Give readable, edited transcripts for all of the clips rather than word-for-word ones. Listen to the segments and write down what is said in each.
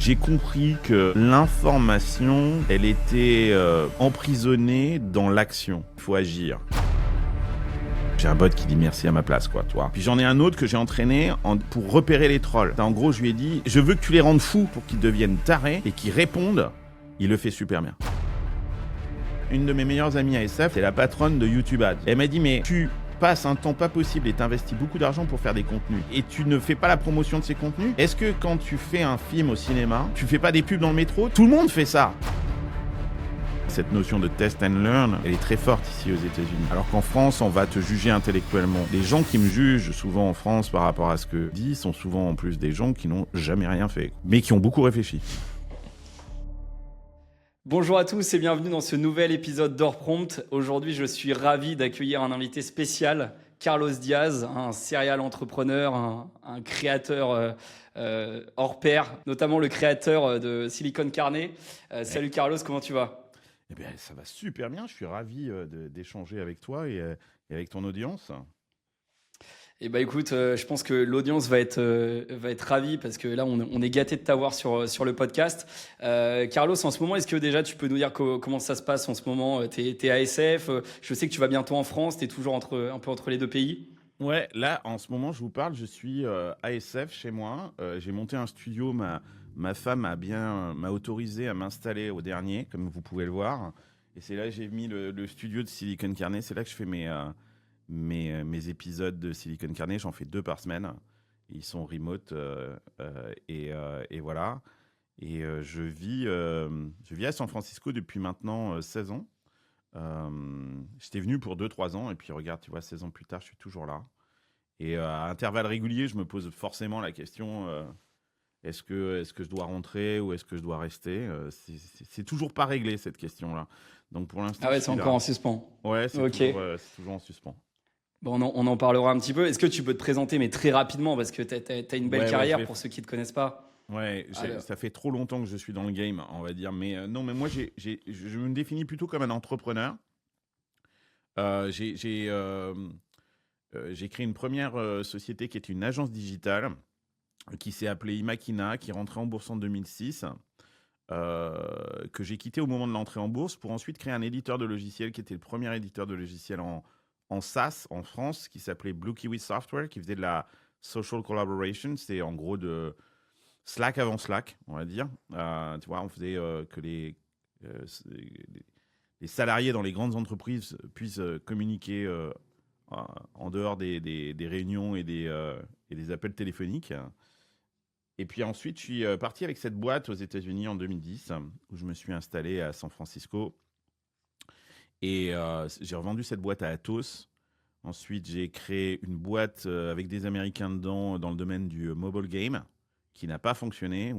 J'ai compris que l'information, elle était emprisonnée dans l'action. Il faut agir. J'ai un bot qui dit merci à ma place, quoi, toi. Puis j'en ai un autre que j'ai entraîné pour repérer les trolls. En gros, je lui ai dit, je veux que tu les rendes fous pour qu'ils deviennent tarés et qu'ils répondent. Il le fait super bien. Une de mes meilleures amies ASF, c'est la patronne de YouTube Ads. Elle m'a dit, mais tu passes un temps pas possible et t'investis beaucoup d'argent pour faire des contenus et tu ne fais pas la promotion de ces contenus. Est-ce que quand tu fais un film au cinéma, tu fais pas des pubs dans le métro? Tout le monde fait ça. Cette notion de test and learn, elle est très forte ici aux États-Unis. Alors qu'en France, on va te juger intellectuellement. Les gens qui me jugent souvent en France par rapport à ce que je dis sont souvent en plus des gens qui n'ont jamais rien fait, mais qui ont beaucoup réfléchi. Bonjour à tous et bienvenue dans ce nouvel épisode d'Or Prompt. Aujourd'hui, je suis ravi d'accueillir un invité spécial, Carlos Diaz, un serial entrepreneur, un créateur hors pair, notamment le créateur de Silicon Carnet. Salut Carlos, comment tu vas ? Eh bien, ça va super bien. Je suis ravi d'échanger avec toi et avec ton audience. Eh ben écoute, je pense que l'audience va être ravie parce que là, on est gâté de t'avoir sur le podcast. Carlos, en ce moment, est-ce que déjà tu peux nous dire comment ça se passe en ce moment ? T'es ASF, je sais que tu vas bientôt en France, t'es toujours un peu entre les deux pays. Ouais, là, en ce moment, je vous parle, je suis ASF chez moi. J'ai monté un studio, ma femme m'a autorisé à m'installer au dernier, comme vous pouvez le voir. Et c'est là que j'ai mis le studio de Silicon Carnet. C'est là que je fais mes épisodes de Silicon Carnet. J'en fais 2 par semaine. Ils sont remote et voilà. Et je vis à San Francisco depuis maintenant 16 ans. J'étais venu pour 2-3 ans et puis regarde, tu vois, 16 ans plus tard, je suis toujours là. Et à intervalles réguliers, je me pose forcément la question est-ce que je dois rentrer ou est-ce que je dois rester c'est toujours pas réglé cette question-là. Donc pour l'instant, Ah ouais, c'est encore en suspens. Ouais, c'est toujours en suspens. Bon, on en parlera un petit peu. Est-ce que tu peux te présenter, mais très rapidement, parce que t'as une belle carrière pour ceux qui ne te connaissent pas. Ouais, ça fait trop longtemps que je suis dans le game, on va dire. Mais non, mais moi, je me définis plutôt comme un entrepreneur. J'ai créé une première société qui est une agence digitale qui s'est appelée Imakina, qui est rentrée en bourse en 2006, que j'ai quitté au moment de l'entrée en bourse pour ensuite créer un éditeur de logiciels qui était le premier éditeur de logiciels en SaaS en France, qui s'appelait Blue Kiwi Software, qui faisait de la social collaboration. C'est en gros de Slack avant Slack, on va dire. Tu vois, on faisait que les salariés dans les grandes entreprises puissent communiquer en dehors des réunions et des appels téléphoniques. Et puis ensuite, je suis parti avec cette boîte aux États-Unis en 2010, où je me suis installé à San Francisco. Et j'ai revendu cette boîte à Atos. Ensuite, j'ai créé une boîte avec des Américains dedans dans le domaine du mobile game, qui n'a pas fonctionné.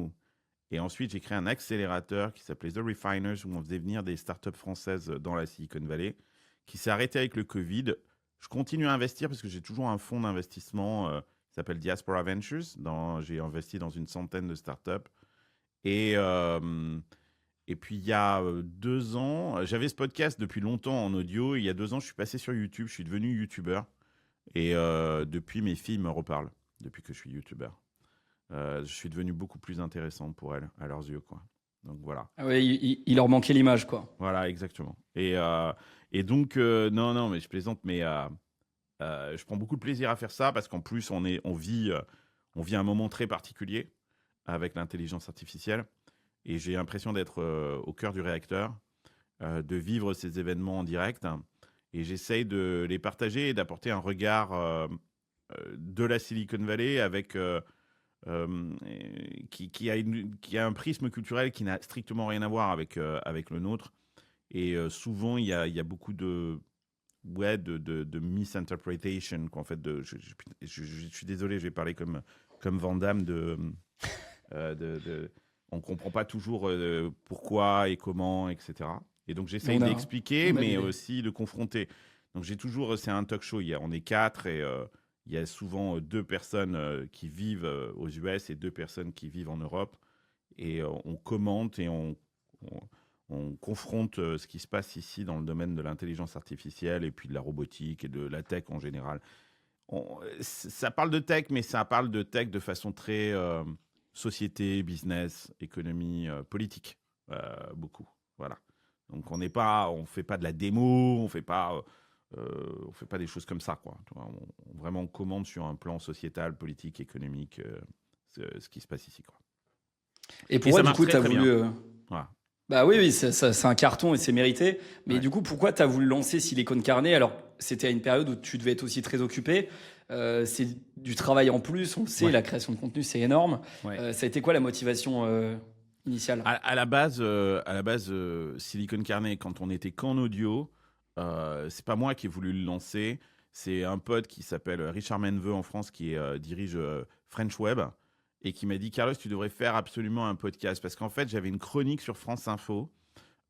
Et ensuite, j'ai créé un accélérateur qui s'appelait The Refiners, où on faisait venir des startups françaises dans la Silicon Valley, qui s'est arrêté avec le Covid. Je continue à investir parce que j'ai toujours un fonds d'investissement qui s'appelle Diaspora Ventures. J'ai investi dans une centaine de startups. Et puis, il y a 2 ans, j'avais ce podcast depuis longtemps en audio. Il y a 2 ans, je suis passé sur YouTube. Je suis devenu YouTuber. Et depuis, mes filles me reparlent, depuis que je suis YouTuber. Je suis devenu beaucoup plus intéressant pour elles, à leurs yeux, quoi. Donc, voilà. Ah ouais, il leur manquait l'image, quoi. Voilà, exactement. Et donc, non, mais je plaisante, mais je prends beaucoup de plaisir à faire ça parce qu'en plus, on vit un moment très particulier avec l'intelligence artificielle. Et j'ai l'impression d'être au cœur du réacteur, de vivre ces événements en direct. Et j'essaye de les partager et d'apporter un regard de la Silicon Valley avec, qui a un prisme culturel qui n'a strictement rien à voir avec le nôtre. Et souvent, il y a beaucoup de misinterpretation. En fait, je suis désolé, je vais parler comme Van Damme on ne comprend pas toujours pourquoi et comment, etc. Et donc, j'essaye d'expliquer, mais aussi de confronter. Donc, c'est un talk show. On est 4 et il y a souvent 2 personnes qui vivent aux US et 2 personnes qui vivent en Europe. Et on commente et on confronte ce qui se passe ici dans le domaine de l'intelligence artificielle et puis de la robotique et de la tech en général. Ça parle de tech, mais ça parle de tech de façon très société, business, économie, politique, beaucoup. Voilà. Donc on fait pas de la démo, on fait pas des choses comme ça, quoi. Tu vois, vraiment on commande sur un plan sociétal, politique, économique, ce qui se passe ici, quoi. Et Et pourquoi, ça du marche coup, très tu as très bien. voulu. Voilà. Bah oui, oui, c'est un carton et c'est mérité. Mais Ouais. du coup, pourquoi tu as voulu lancer Silicon Carnet? Alors, c'était à une période où tu devais être aussi très occupé. C'est du travail en plus, on le sait, Ouais. la création de contenu, c'est énorme. Ouais. Ça a été quoi la motivation initiale? À la base, Silicon Carnet, quand on était qu'en audio, c'est pas moi qui ai voulu le lancer. C'est un pote qui s'appelle Richard Menveux en France qui dirige French Web et qui m'a dit Carlos, tu devrais faire absolument un podcast parce qu'en fait, j'avais une chronique sur France Info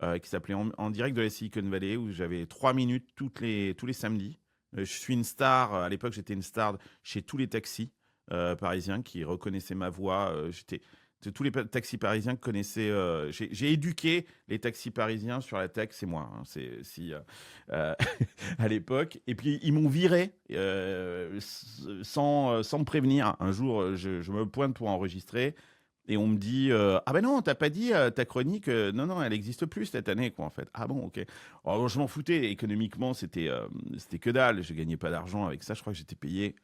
qui s'appelait en direct de la Silicon Valley où j'avais 3 minutes tous les samedis. Je suis une star. À l'époque, j'étais une star chez tous les taxis parisiens qui reconnaissaient ma voix. Tous les taxis parisiens connaissaient. J'ai éduqué les taxis parisiens sur la tech, c'est moi. Hein, à l'époque. Et puis ils m'ont viré sans me prévenir. Un jour, je me pointe pour enregistrer. Et on me dit ah ben non, t'as pas dit ta chronique, non, non, elle n'existe plus cette année, quoi, en fait. Ah bon, ok. Alors, je m'en foutais. Économiquement, c'était que dalle. Je gagnais pas d'argent avec ça. Je crois que j'étais payé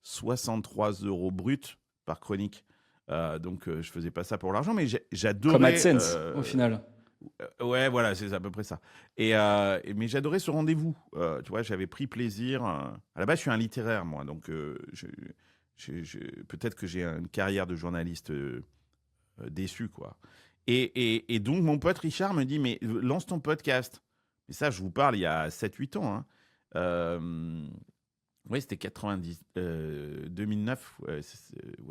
63 € brut par chronique. Donc, je faisais pas ça pour l'argent, mais Comme j'adorais. AdSense, au final. Ouais, voilà, c'est à peu près ça. Mais j'adorais ce rendez-vous. Tu vois, j'avais pris plaisir. À la base, je suis un littéraire, moi. Donc, peut-être que j'ai une carrière de journaliste déçu, quoi. Et donc, mon pote Richard me dit, mais lance ton podcast. Et ça, je vous parle il y a 7-8 ans. Hein. Oui, c'était 2009. Ouais,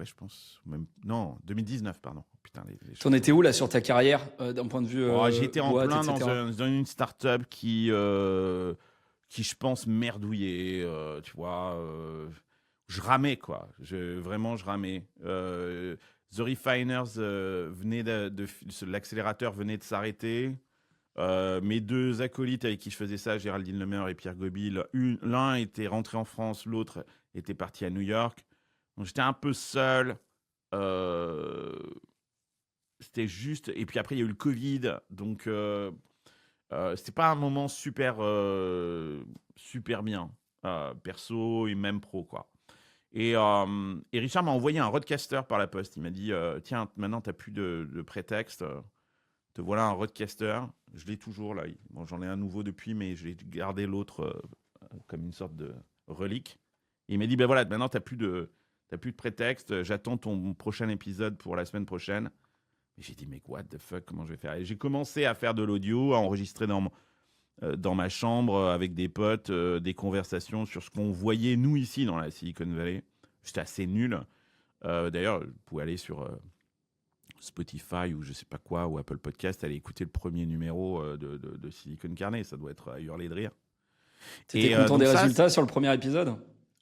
je pense. Même, non, 2019, pardon. Putain, les T'en choses. étais où là sur ta carrière d'un point de vue J'étais en boîte, plein etc. dans une start-up qui, je pense, merdouillait. Tu vois, je ramais, quoi. Vraiment, je ramais. The Refiners l'accélérateur venait de s'arrêter. Mes deux acolytes avec qui je faisais ça, Géraldine Lemaire et Pierre Gobil, l'un était rentré en France, l'autre était parti à New York. Donc j'étais un peu seul. Euh, C'était juste. Et puis après, il y a eu le Covid. Donc c'était pas un moment super bien, perso et même pro, quoi. Et Richard m'a envoyé un roadcaster par la poste. Il m'a dit tiens, maintenant, tu n'as plus de prétexte. Te voilà un roadcaster. Je l'ai toujours là. Bon, j'en ai un nouveau depuis, mais j'ai gardé l'autre comme une sorte de relique. Et il m'a dit ben voilà, maintenant, tu n'as plus de prétexte. J'attends ton prochain épisode pour la semaine prochaine. Et j'ai dit mais what the fuck, comment je vais faire? Et j'ai commencé à faire de l'audio, à enregistrer dans ma chambre avec des potes, des conversations sur ce qu'on voyait nous ici dans la Silicon Valley. J'étais assez nul. D'ailleurs, vous pouvez aller sur Spotify ou je sais pas quoi, ou Apple Podcast, aller écouter le premier numéro de Silicon Carnet. Ça doit être à hurler de rire. T'étais content donc des ça, résultats sur le premier épisode?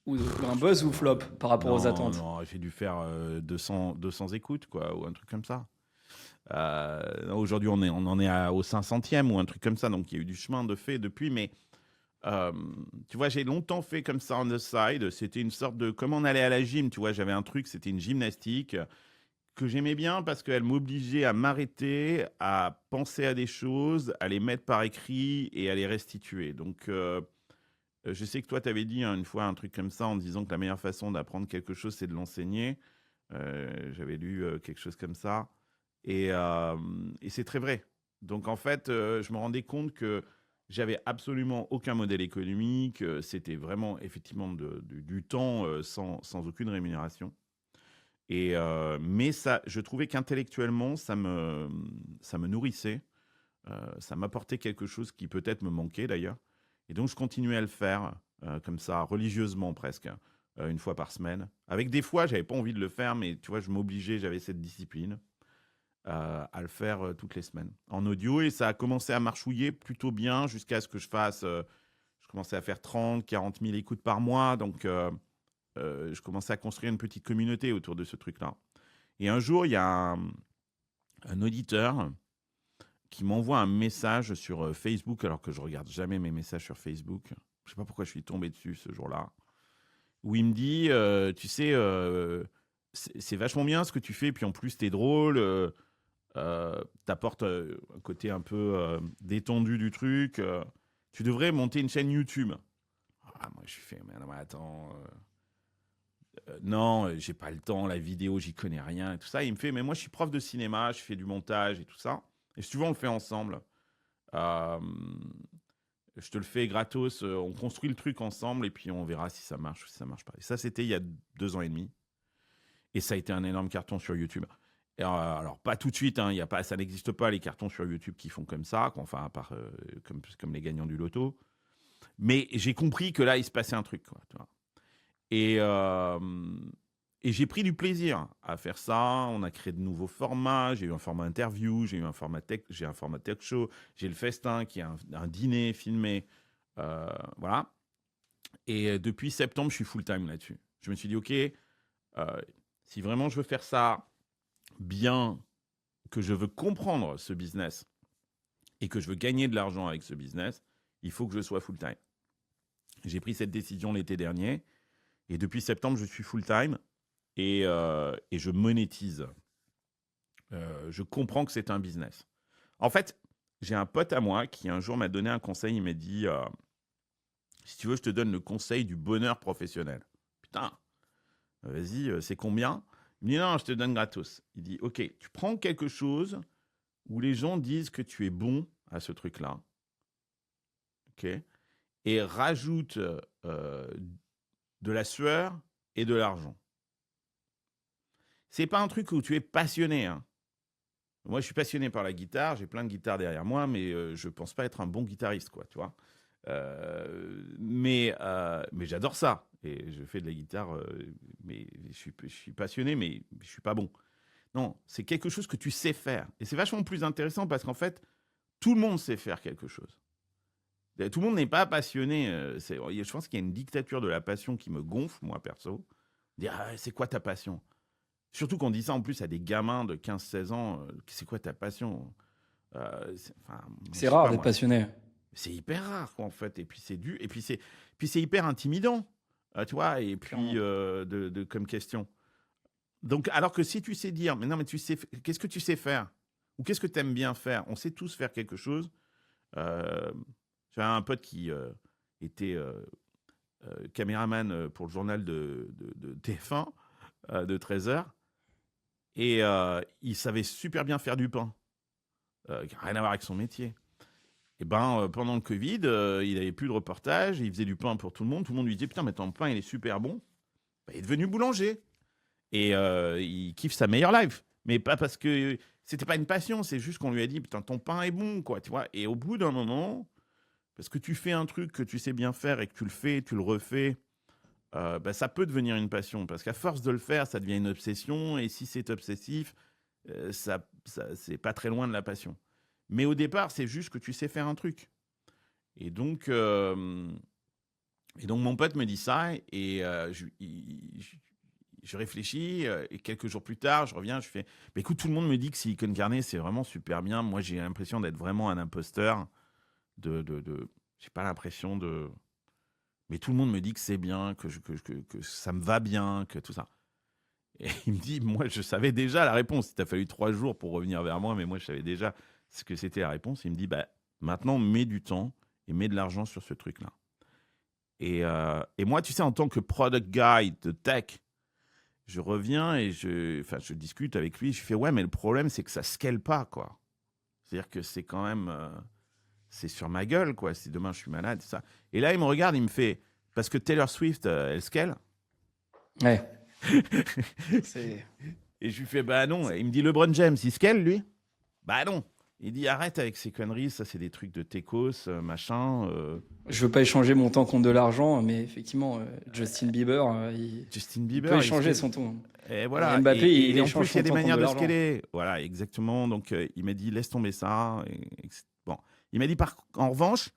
Ou un buzz ou flop par rapport aux attentes? non, j'ai dû faire 200 écoutes, quoi, ou un truc comme ça. Aujourd'hui, on en est au 500e ou un truc comme ça. Donc, il y a eu du chemin de fait depuis. Mais tu vois, j'ai longtemps fait comme ça on the side. C'était une sorte de... Comme on allait à la gym, tu vois, j'avais un truc, c'était une gymnastique que j'aimais bien parce qu'elle m'obligeait à m'arrêter, à penser à des choses, à les mettre par écrit et à les restituer. Donc, je sais que toi, tu avais dit une fois un truc comme ça en disant que la meilleure façon d'apprendre quelque chose, c'est de l'enseigner. J'avais lu quelque chose comme ça. Et c'est très vrai. Donc, en fait, je me rendais compte que j'avais absolument aucun modèle économique. C'était vraiment, effectivement, du temps sans aucune rémunération. Mais ça, je trouvais qu'intellectuellement, ça me nourrissait. Ça m'apportait quelque chose qui peut-être me manquait d'ailleurs. Et donc, je continuais à le faire comme ça, religieusement presque, une fois par semaine. Avec des fois, j'avais pas envie de le faire, mais tu vois, je m'obligeais, j'avais cette discipline à le faire toutes les semaines en audio. Et ça a commencé à marchouiller plutôt bien jusqu'à ce que je commençais à faire 30, 40 000 écoutes par mois. Donc, je commençais à construire une petite communauté autour de ce truc-là. Et un jour, il y a un auditeur qui m'envoie un message sur Facebook, alors que je regarde jamais mes messages sur Facebook. Je sais pas pourquoi je suis tombé dessus ce jour-là. Où il me dit, tu sais, c'est vachement bien ce que tu fais, puis en plus, t'es drôle, t'apportes un côté un peu détendu du truc. Tu devrais monter une chaîne YouTube. Ah, moi, je fais, mais non, mais attends, non, j'ai pas le temps, la vidéo, j'y connais rien et tout ça. Il me fait, mais moi, je suis prof de cinéma, je fais du montage et tout ça. Et si tu veux, on le fait ensemble. Euh, je te le fais gratos, on construit le truc ensemble et puis on verra si ça marche ou si ça marche pas. Et ça, c'était il y a 2 ans et demi. Et ça a été un énorme carton sur YouTube. Et alors, pas tout de suite, hein, ça n'existe pas les cartons sur YouTube qui font comme ça, enfin, à part comme les gagnants du loto. Mais j'ai compris que là, il se passait un truc, quoi, tu vois. Et, euh, et j'ai pris du plaisir à faire ça. On a créé de nouveaux formats. J'ai eu un format interview, j'ai un format tech show, j'ai le festin qui est un dîner filmé. Voilà. Et depuis septembre, je suis full-time là-dessus. Je me suis dit, OK, si vraiment je veux faire ça bien, que je veux comprendre ce business et que je veux gagner de l'argent avec ce business, il faut que je sois full-time. J'ai pris cette décision l'été dernier et depuis septembre, je suis full-time et je monétise. Je comprends que c'est un business. En fait, j'ai un pote à moi qui un jour m'a donné un conseil. Il m'a dit, si tu veux, je te donne le conseil du bonheur professionnel. Putain, vas-y, c'est combien? Il me dit, non, je te donne gratos. Il dit, OK, tu prends quelque chose où les gens disent que tu es bon à ce truc-là. OK? Et rajoute de la sueur et de l'argent. C'est pas un truc où tu es passionné, hein. Moi, je suis passionné par la guitare, j'ai plein de guitares derrière moi, mais je pense pas être un bon guitariste, quoi, tu vois. Mais j'adore ça. Et je fais de la guitare, mais je suis passionné, mais je suis pas bon. Non, c'est quelque chose que tu sais faire. Et c'est vachement plus intéressant parce qu'en fait, tout le monde sait faire quelque chose. Tout le monde n'est pas passionné. Je pense qu'il y a une dictature de la passion qui me gonfle, moi, perso. Dire, ah, c'est quoi ta passion? Surtout qu'on dit ça en plus à des gamins de 15-16 ans. C'est quoi ta passion? C'est rare d'être passionné. C'est hyper rare, quoi, en fait. Et puis c'est et puis c'est hyper intimidant, tu vois. Et puis comme question. Donc, alors que si tu sais dire, mais non, mais qu'est-ce que tu sais faire? Ou qu'est-ce que tu aimes bien faire? On sait tous faire quelque chose. J'avais un pote qui était caméraman pour le journal de TF1 de 13h. Et il savait super bien faire du pain. Qui n'a rien à voir avec son métier. Et pendant le Covid, il n'avait plus de reportage, il faisait du pain pour tout le monde. Tout le monde lui disait, putain, mais ton pain, il est super bon. Il est devenu boulanger. Et il kiffe sa meilleure life. Mais pas parce que c'était pas une passion, c'est juste qu'on lui a dit, putain, ton pain est bon, quoi, tu vois. Et au bout d'un moment, parce que tu fais un truc que tu sais bien faire et que tu le fais, tu le refais, ça peut devenir une passion. Parce qu'à force de le faire, ça devient une obsession. Et si c'est obsessif, c'est pas très loin de la passion. Mais au départ, c'est juste que tu sais faire un truc. Et donc mon pote me dit ça et je réfléchis et quelques jours plus tard, je reviens, je fais bah, écoute, tout le monde me dit que Silicon Carnet, c'est vraiment super bien. Moi, j'ai l'impression d'être vraiment un imposteur. J'ai pas l'impression de. Mais tout le monde me dit que c'est bien, que ça me va bien, que tout ça. Et il me dit, moi, je savais déjà la réponse. Il t'a fallu 3 jours pour revenir vers moi, mais moi, je savais déjà ce que c'était la réponse. Il me dit, bah, maintenant, mets du temps et mets de l'argent sur ce truc-là. Et moi, tu sais, en tant que product guy de tech, je reviens et je discute avec lui. Je fais, ouais, mais le problème, c'est que ça scale pas, quoi. C'est-à-dire que c'est quand même, c'est sur ma gueule, quoi. Si demain je suis malade, ça. Et là, il me regarde, il me fait, parce que Taylor Swift, elle scale. Ouais. Et je lui fais, bah non. Et il me dit, LeBron James, il scale, lui? Bah non. Il dit, arrête avec ces conneries, ça c'est des trucs de techos, machin. Je veux pas échanger mon temps contre de l'argent, mais effectivement, Justin Bieber, il peut échanger son temps. Et voilà. Mbappé, et en plus, il y a des manières de scaler. Voilà, exactement. Donc, il m'a dit, laisse tomber ça. Bon. Il m'a dit, en revanche,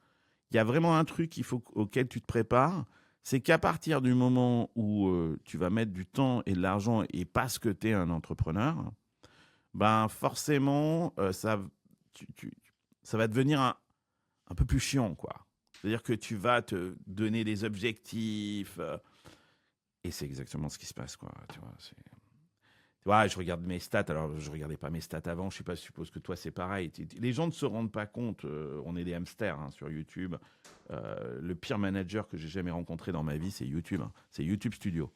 il y a vraiment un truc auquel tu te prépares. C'est qu'à partir du moment où tu vas mettre du temps et de l'argent et parce que tu es un entrepreneur, ben forcément, ça va devenir un peu plus chiant, quoi. C'est-à-dire que tu vas te donner des objectifs et c'est exactement ce qui se passe, quoi. Tu vois, vois, je regarde mes stats. Alors, je regardais pas mes stats avant. Je sais pas, je suppose que toi, c'est pareil. Les gens ne se rendent pas compte. On est des hamsters hein, sur YouTube. Le pire manager que j'ai jamais rencontré dans ma vie, c'est YouTube. Hein. C'est YouTube Studio.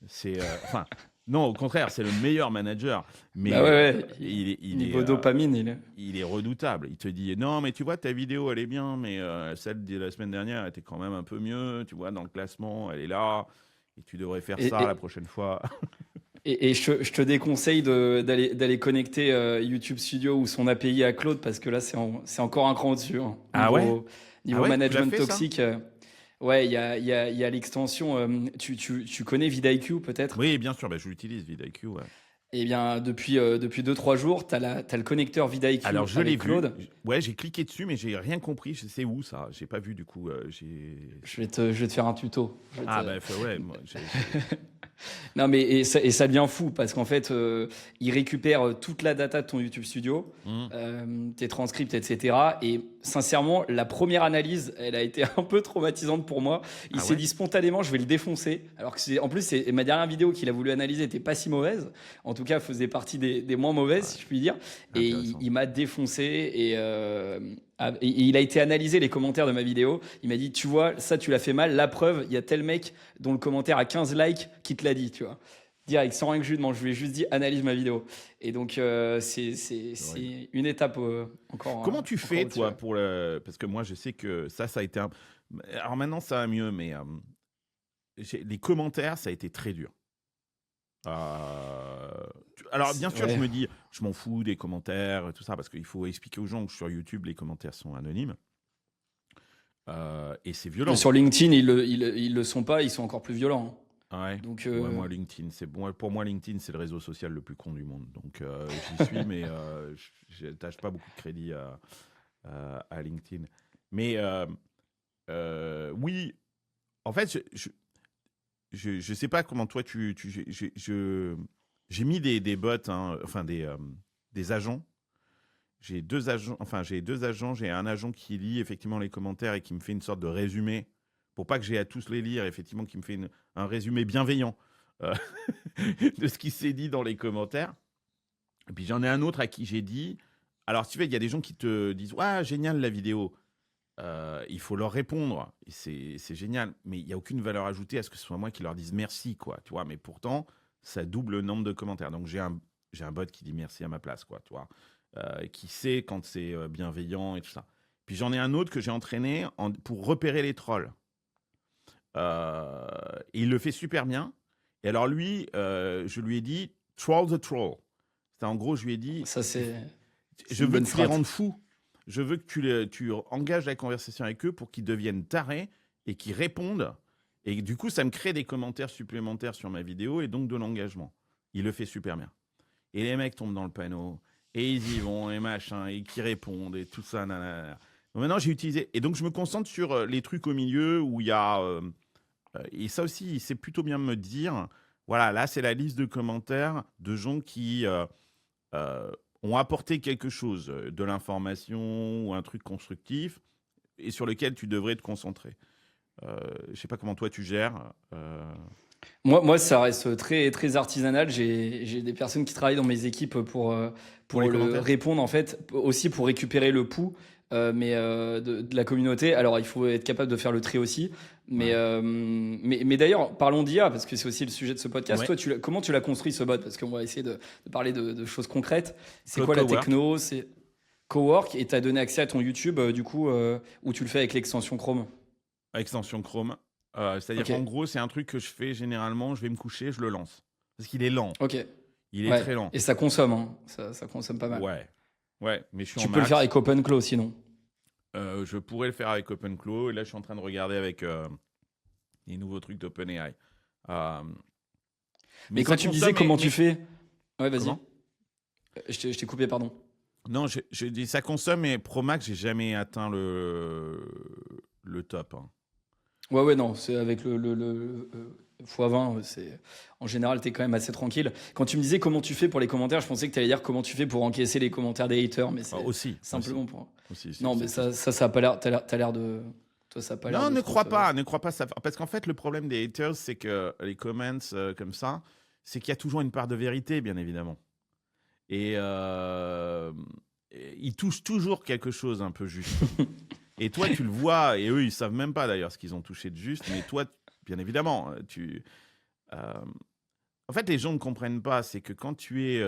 C'est, enfin, non, au contraire, c'est le meilleur manager. Mais Bah ouais. il Niveau dopamine, il est redoutable. Il te dit non, mais tu vois, ta vidéo, elle est bien, mais celle de la semaine dernière était quand même un peu mieux. Tu vois, dans le classement, elle est là. Et tu devrais faire ça la prochaine fois. Et je te déconseille d'aller connecter YouTube Studio ou son API à Claude parce que là, c'est encore un cran au-dessus. Hein. Ah ouais? Niveau management fait, toxique. Ouais, il y a l'extension. Tu connais vidIQ peut-être? Oui, bien sûr, bah, je l'utilise, vidIQ. Ouais. Eh bien, depuis 2-3 jours, tu as le connecteur vidIQ Alors, je l'ai avec Claude. vu. Ouais, j'ai cliqué dessus, mais j'ai rien compris. Je sais où ça. J'ai pas vu du coup. Je vais te faire un tuto. Ah, bah, ouais. Moi, Non, mais et ça devient fou parce qu'en fait, il récupère toute la data de ton YouTube Studio, tes transcripts, etc. Et sincèrement, la première analyse, elle a été un peu traumatisante pour moi. Il s'est dit spontanément, je vais le défoncer. Alors que en plus, ma dernière vidéo qu'il a voulu analyser n'était pas si mauvaise. En tout cas, faisait partie des moins mauvaises, si je puis dire. Et il m'a défoncé et il a été analysé les commentaires de ma vidéo. Il m'a dit, tu vois, ça, tu l'as fait mal. La preuve, il y a tel mec dont le commentaire a 15 likes qui te l'a dit, tu vois. Direct, sans rien que je lui demande. Je lui ai juste dit, analyse ma vidéo. Et donc, c'est une étape encore. Comment tu fais, toi, pour le... Parce que moi, je sais que ça a été un... Alors maintenant, ça va mieux, mais les commentaires, ça a été très dur. Alors, bien sûr, je me dis, je m'en fous des commentaires, tout ça, parce qu'il faut expliquer aux gens que sur YouTube, les commentaires sont anonymes. Et c'est violent. Mais sur LinkedIn, ils le sont pas, ils sont encore plus violents. Ouais. Donc, ouais, moi, LinkedIn, pour moi, LinkedIn, c'est le réseau social le plus con du monde. Donc, j'y suis, mais je n'attache pas beaucoup de crédit à LinkedIn. Mais oui, en fait, je sais pas comment toi j'ai mis des bots, hein, enfin des agents. J'ai deux agents, j'ai un agent qui lit effectivement les commentaires et qui me fait une sorte de résumé pour pas que j'ai à tous les lire, effectivement, qui me fait un résumé bienveillant de ce qui s'est dit dans les commentaires. Et puis j'en ai un autre à qui j'ai dit, alors tu vois, il y a des gens qui te disent « Ouais, génial la vidéo ». Il faut leur répondre, c'est génial, mais il n'y a aucune valeur ajoutée à ce que ce soit moi qui leur dise merci, quoi, tu vois, mais pourtant, ça double le nombre de commentaires. Donc j'ai un bot qui dit merci à ma place, quoi, tu vois, qui sait quand c'est bienveillant et tout ça. Puis j'en ai un autre que j'ai entraîné pour repérer les trolls. Et il le fait super bien. Et alors lui, je lui ai dit « Troll the troll ». En gros, je lui ai dit ça, je veux que tu les rendes fous. Je veux que tu engages la conversation avec eux pour qu'ils deviennent tarés et qu'ils répondent. Et du coup, ça me crée des commentaires supplémentaires sur ma vidéo et donc de l'engagement. Il le fait super bien. Et les mecs tombent dans le panneau et ils y vont et machin et qui répondent et tout ça. Nanana. Donc maintenant, j'ai utilisé. Et donc, je me concentre sur les trucs au milieu où il y a. Et ça aussi, il sait plutôt bien me dire. Voilà, là, c'est la liste de commentaires de gens qui. Ont apporté quelque chose, de l'information ou un truc constructif, et sur lequel tu devrais te concentrer. Je ne sais pas comment toi tu gères. Moi, ça reste très, très artisanal. J'ai des personnes qui travaillent dans mes équipes pour répondre, en fait, aussi pour récupérer le pouls de la communauté. Alors, il faut être capable de faire le tri aussi. Mais d'ailleurs, parlons d'IA, parce que c'est aussi le sujet de ce podcast. Ouais. Toi, comment tu l'as construit, ce bot? Parce qu'on va essayer de parler de choses concrètes. C'est Cloud quoi la Cowork. techno? C'est Cowork, et tu as donné accès à ton YouTube, du coup, où tu le fais avec l'extension Chrome. Extension Chrome. C'est-à-dire Ok. qu'en gros, c'est un truc que je fais généralement, je vais me coucher, je le lance. Parce qu'il est lent. Ok. Il est Ouais. très lent. Et ça consomme, hein. Ça consomme pas mal. Ouais, mais je suis Tu en peux le max. faire avec OpenClaw sinon. Je pourrais le faire avec OpenClaw. Et là, je suis en train de regarder avec les nouveaux trucs d'OpenAI. Mais quand ça tu me disais consomme, comment tu fais. Ouais, vas-y. Comment Je t'ai coupé, pardon. Non, je dis ça consomme, mais Pro Max, j'ai jamais atteint le top. Hein. Ouais, non, c'est avec le x20, en général, t'es quand même assez tranquille. Quand tu me disais comment tu fais pour les commentaires, je pensais que t'allais dire comment tu fais pour encaisser les commentaires des haters, mais c'est Aussi. simplement pour. Aussi, Non, mais ça a pas l'air. T'as l'air de. Toi, ça a pas l'air. Non, de ne trop crois te- pas, ne crois pas ça. Parce qu'en fait, le problème des haters, c'est que les comments comme ça, c'est qu'il y a toujours une part de vérité, bien évidemment. Et ils touchent toujours quelque chose un peu juste. Et toi, tu le vois, et eux, ils savent même pas d'ailleurs ce qu'ils ont touché de juste, mais toi, bien évidemment, en fait, les gens ne comprennent pas, c'est que quand tu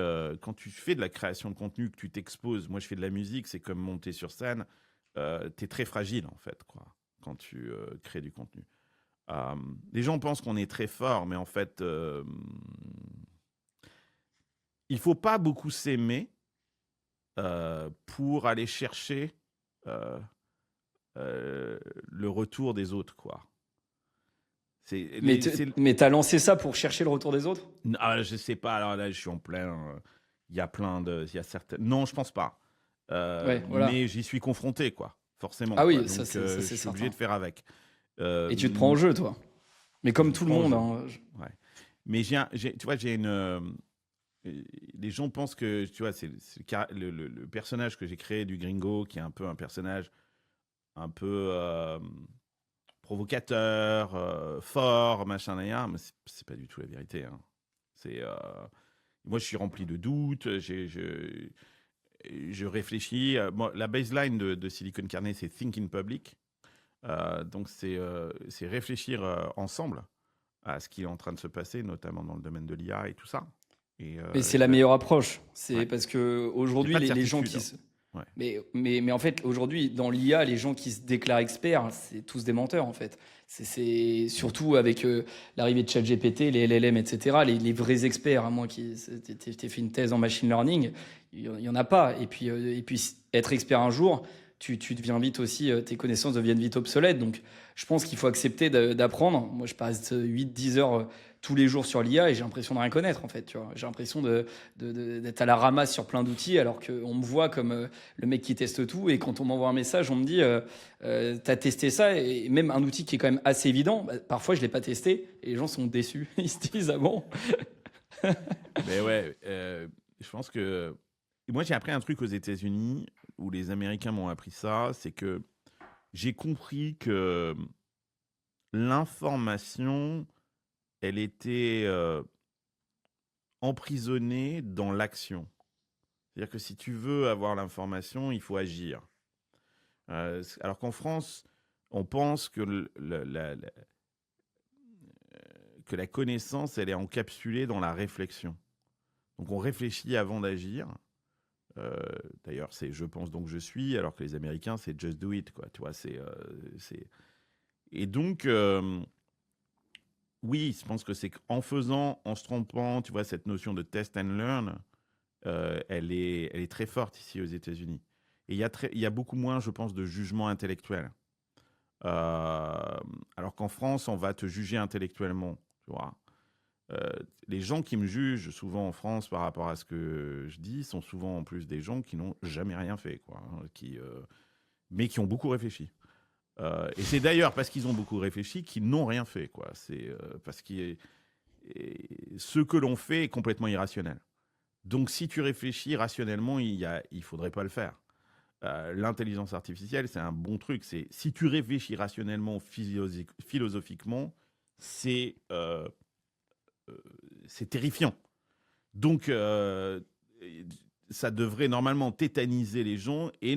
fais de la création de contenu, que tu t'exposes, moi je fais de la musique, c'est comme monter sur scène, tu es très fragile en fait, quoi, quand tu crées du contenu. Euh, les gens pensent qu'on est très fort, mais en fait, il faut pas beaucoup s'aimer pour aller chercher euh, le retour des autres, quoi. Mais t'as lancé ça pour chercher le retour des autres? Je sais pas. Alors là, je suis en plein. Il y a plein de. Il y a certaines. Non, je pense pas. Ouais, voilà. Mais j'y suis confronté, quoi. Forcément, Ah quoi. oui, ça Donc, c'est je suis obligé certain. de faire avec. Et tu te prends au jeu, toi. Mais Je comme me tout le prends au monde, jeu. hein. Ouais. Mais tu vois, j'ai une. Les gens pensent que, tu vois, c'est le personnage que j'ai créé du Gringo, qui est un peu un personnage un peu provocateur, fort, machin, mais c'est pas du tout la vérité. Hein. C'est moi, je suis rempli de doutes. Je réfléchis. Bon, la baseline de Silicon Carnet, c'est Think in Public. Donc, c'est réfléchir ensemble à ce qui est en train de se passer, notamment dans le domaine de l'IA et tout ça. Et Mais c'est la meilleure approche. C'est ouais. parce que J'ai aujourd'hui, pas de les gens certitude. qui se... Ouais. Mais en fait, aujourd'hui, dans l'IA, les gens qui se déclarent experts, c'est tous des menteurs, en fait. C'est surtout avec l'arrivée de ChatGPT, les LLM, etc., les vrais experts, à moins qu'ils t'aies fait une thèse en machine learning, il y en a pas. Et puis être expert un jour, tu deviens vite aussi, tes connaissances deviennent vite obsolètes. Donc, je pense qu'il faut accepter d'apprendre. Moi, je passe 8-10 heures tous les jours sur l'IA et j'ai l'impression de rien connaître, en fait. Tu vois. J'ai l'impression d'être à la ramasse sur plein d'outils alors qu'on me voit comme le mec qui teste tout. Et quand on m'envoie un message, on me dit t'as testé ça, et même un outil qui est quand même assez évident, bah, parfois je l'ai pas testé et les gens sont déçus. Ils se disent ah bon. Mais ouais, je pense que. Moi, j'ai appris un truc aux États-Unis où les Américains m'ont appris ça, c'est que j'ai compris que l'information, elle était emprisonnée dans l'action. C'est-à-dire que si tu veux avoir l'information, il faut agir. Alors qu'en France, on pense que que la connaissance, elle est encapsulée dans la réflexion. Donc on réfléchit avant d'agir. D'ailleurs, c'est je pense donc je suis, alors que les Américains, c'est just do it, quoi. Tu vois, c'est... Et donc, oui, je pense que c'est qu'en faisant, en se trompant, tu vois, cette notion de test and learn, elle est très forte ici aux États-Unis. Et il y a beaucoup moins, je pense, de jugement intellectuel. Alors qu'en France, on va te juger intellectuellement, tu vois. Les gens qui me jugent souvent en France par rapport à ce que je dis sont souvent en plus des gens qui n'ont jamais rien fait, quoi, hein, mais qui ont beaucoup réfléchi. Et c'est d'ailleurs parce qu'ils ont beaucoup réfléchi qu'ils n'ont rien fait, quoi. C'est parce que ce que l'on fait est complètement irrationnel. Donc si tu réfléchis rationnellement, il faudrait pas le faire. L'intelligence artificielle, c'est un bon truc. C'est si tu réfléchis rationnellement, philosophiquement, c'est terrifiant. Donc, ça devrait normalement tétaniser les gens et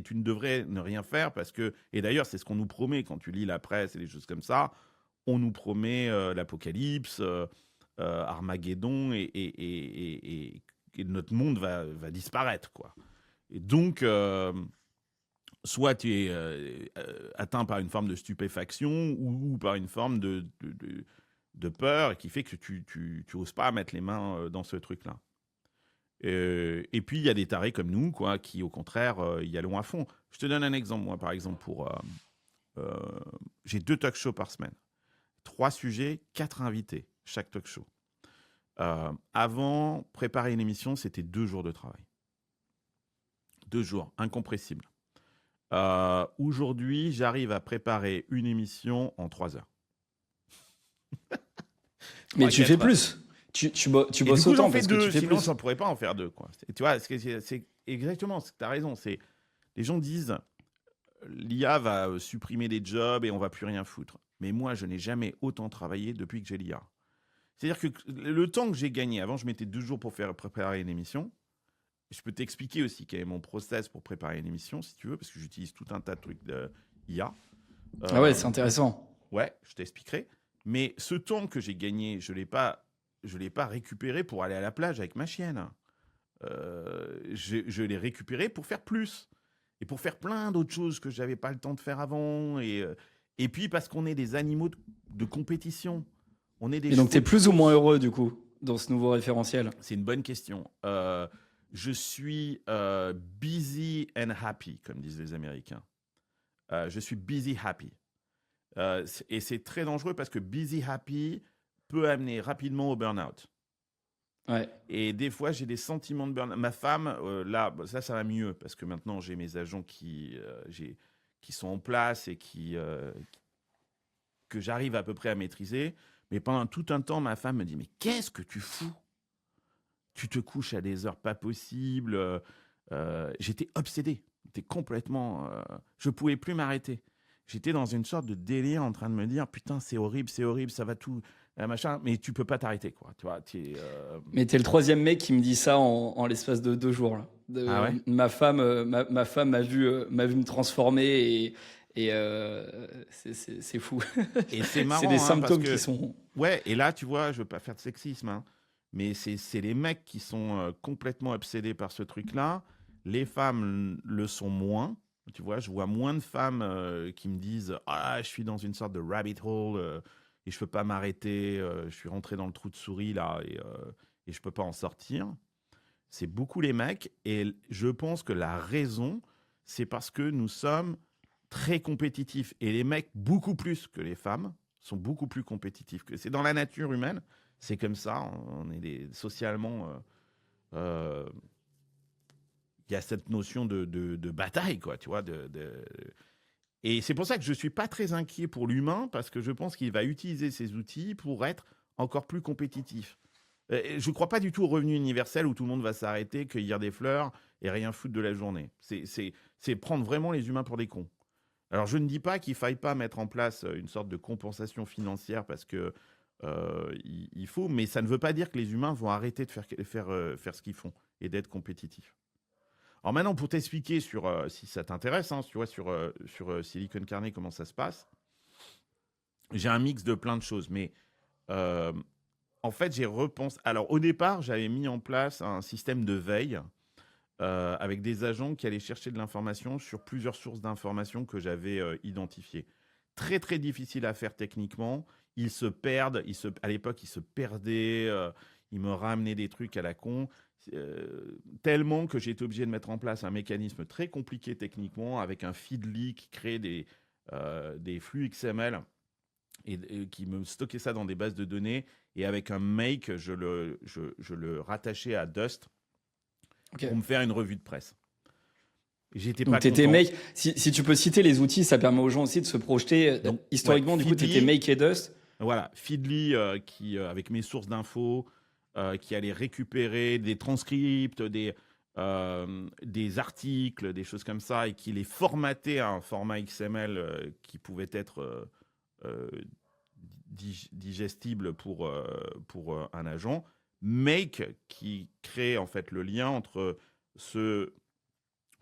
tu ne devrais ne rien faire parce que, et d'ailleurs, c'est ce qu'on nous promet quand tu lis la presse et des choses comme ça. On nous promet l'apocalypse, Armageddon et notre monde va disparaître, quoi. Et donc, soit tu es atteint par une forme de stupéfaction ou par une forme de peur qui fait que tu oses pas mettre les mains dans ce truc-là. Et puis, il y a des tarés comme nous, quoi, qui, au contraire, y allons à fond. Je te donne un exemple, moi, par exemple, j'ai 2 talk shows par semaine. 3 sujets, 4 invités, chaque talk show. Avant, préparer une émission, c'était 2 jours de travail. 2 jours, incompressible. Aujourd'hui, j'arrive à préparer une émission en 3 heures. Mais tu fais plus. Tu bosses autant parce que tu fais sinon plus. on pourrait pas en faire 2, quoi. Tu vois, c'est exactement, tu as raison. Les gens disent l'IA va supprimer des jobs et on va plus rien foutre. Mais moi, je n'ai jamais autant travaillé depuis que j'ai l'IA. C'est-à-dire que le temps que j'ai gagné, avant je mettais 2 jours pour préparer une émission. Je peux t'expliquer aussi quel est mon process pour préparer une émission, si tu veux, parce que j'utilise tout un tas de trucs de IA. Ah ouais, Euh, c'est intéressant. ouais, je t'expliquerai. Mais ce temps que j'ai gagné, je l'ai pas récupéré pour aller à la plage avec ma chienne. Je l'ai récupéré pour faire plus. Et pour faire plein d'autres choses que j'avais pas le temps de faire avant. Et puis parce qu'on est des animaux de compétition. On est des Et donc, chevaux tu es de plus ou moins course. heureux, du coup, dans ce nouveau référentiel. C'est une bonne question. Je suis busy and happy, comme disent les Américains. Je suis busy happy. Et c'est très dangereux parce que busy happy peut amener rapidement au burn-out. Ouais. Et des fois, j'ai des sentiments de burn-out. Ma femme, là, ça va mieux parce que maintenant, j'ai mes agents qui sont en place et que j'arrive à peu près à maîtriser. Mais pendant tout un temps, ma femme me dit, mais qu'est-ce que tu fous? Tu te couches à des heures pas possibles. J'étais obsédé. J'étais complètement... je pouvais plus m'arrêter. J'étais dans une sorte de délire en train de me dire, putain, c'est horrible, ça va tout... machin, mais tu peux pas t'arrêter, quoi. Tu vois, Mais t'es le troisième mec qui me dit ça en l'espace de 2 jours. Là. Ah ouais? Ma femme, ma femme m'a vu me transformer c'est fou. Et c'est C'est des marrant, hein, parce symptômes qui que... sont. Ouais, et là, tu vois, je veux pas faire de sexisme, hein, mais c'est les mecs qui sont complètement obsédés par ce truc-là. Les femmes le sont moins. Tu vois, je vois moins de femmes qui me disent ah, je suis dans une sorte de rabbit hole et je peux pas m'arrêter. Je suis rentré dans le trou de souris là et je peux pas en sortir. C'est beaucoup les mecs et je pense que la raison, c'est parce que nous sommes très compétitifs et les mecs beaucoup plus que les femmes sont beaucoup plus compétitifs que c'est dans la nature humaine. C'est comme ça. On est socialement. Il y a cette notion de bataille, quoi, tu vois. Et c'est pour ça que je ne suis pas très inquiet pour l'humain, parce que je pense qu'il va utiliser ces outils pour être encore plus compétitif. Je ne crois pas du tout au revenu universel où tout le monde va s'arrêter, cueillir des fleurs et rien foutre de la journée. C'est prendre vraiment les humains pour des cons. Alors, je ne dis pas qu'il ne faille pas mettre en place une sorte de compensation financière parce que il faut, mais ça ne veut pas dire que les humains vont arrêter de faire ce qu'ils font et d'être compétitifs. Alors maintenant, pour t'expliquer si ça t'intéresse, hein, tu vois, sur Silicon Carnet, comment ça se passe, j'ai un mix de plein de choses. Mais en fait, j'ai repensé... Alors au départ, j'avais mis en place un système de veille avec des agents qui allaient chercher de l'information sur plusieurs sources d'informations que j'avais identifiées. Très, très difficile à faire techniquement. Ils se perdent. À l'époque, ils se perdaient. Ils me ramenaient des trucs à la con. Tellement que j'ai été obligé de mettre en place un mécanisme très compliqué techniquement avec un feedly qui crée des flux XML et qui me stockait ça dans des bases de données et avec un make, je le rattachais à Dust Ok. pour me faire une revue de presse. J'étais Donc pas t'étais content. make. Si tu peux citer les outils, ça permet aux gens aussi de se projeter. Donc, Historiquement, ouais, du coup, Feedly, t'étais make et Dust. voilà, Feedly qui, avec mes sources d'infos, qui allait récupérer des transcripts, des articles, des choses comme ça, et qui les formatait à un format XML qui pouvait être digestible pour un agent. Make qui crée en fait le lien entre ce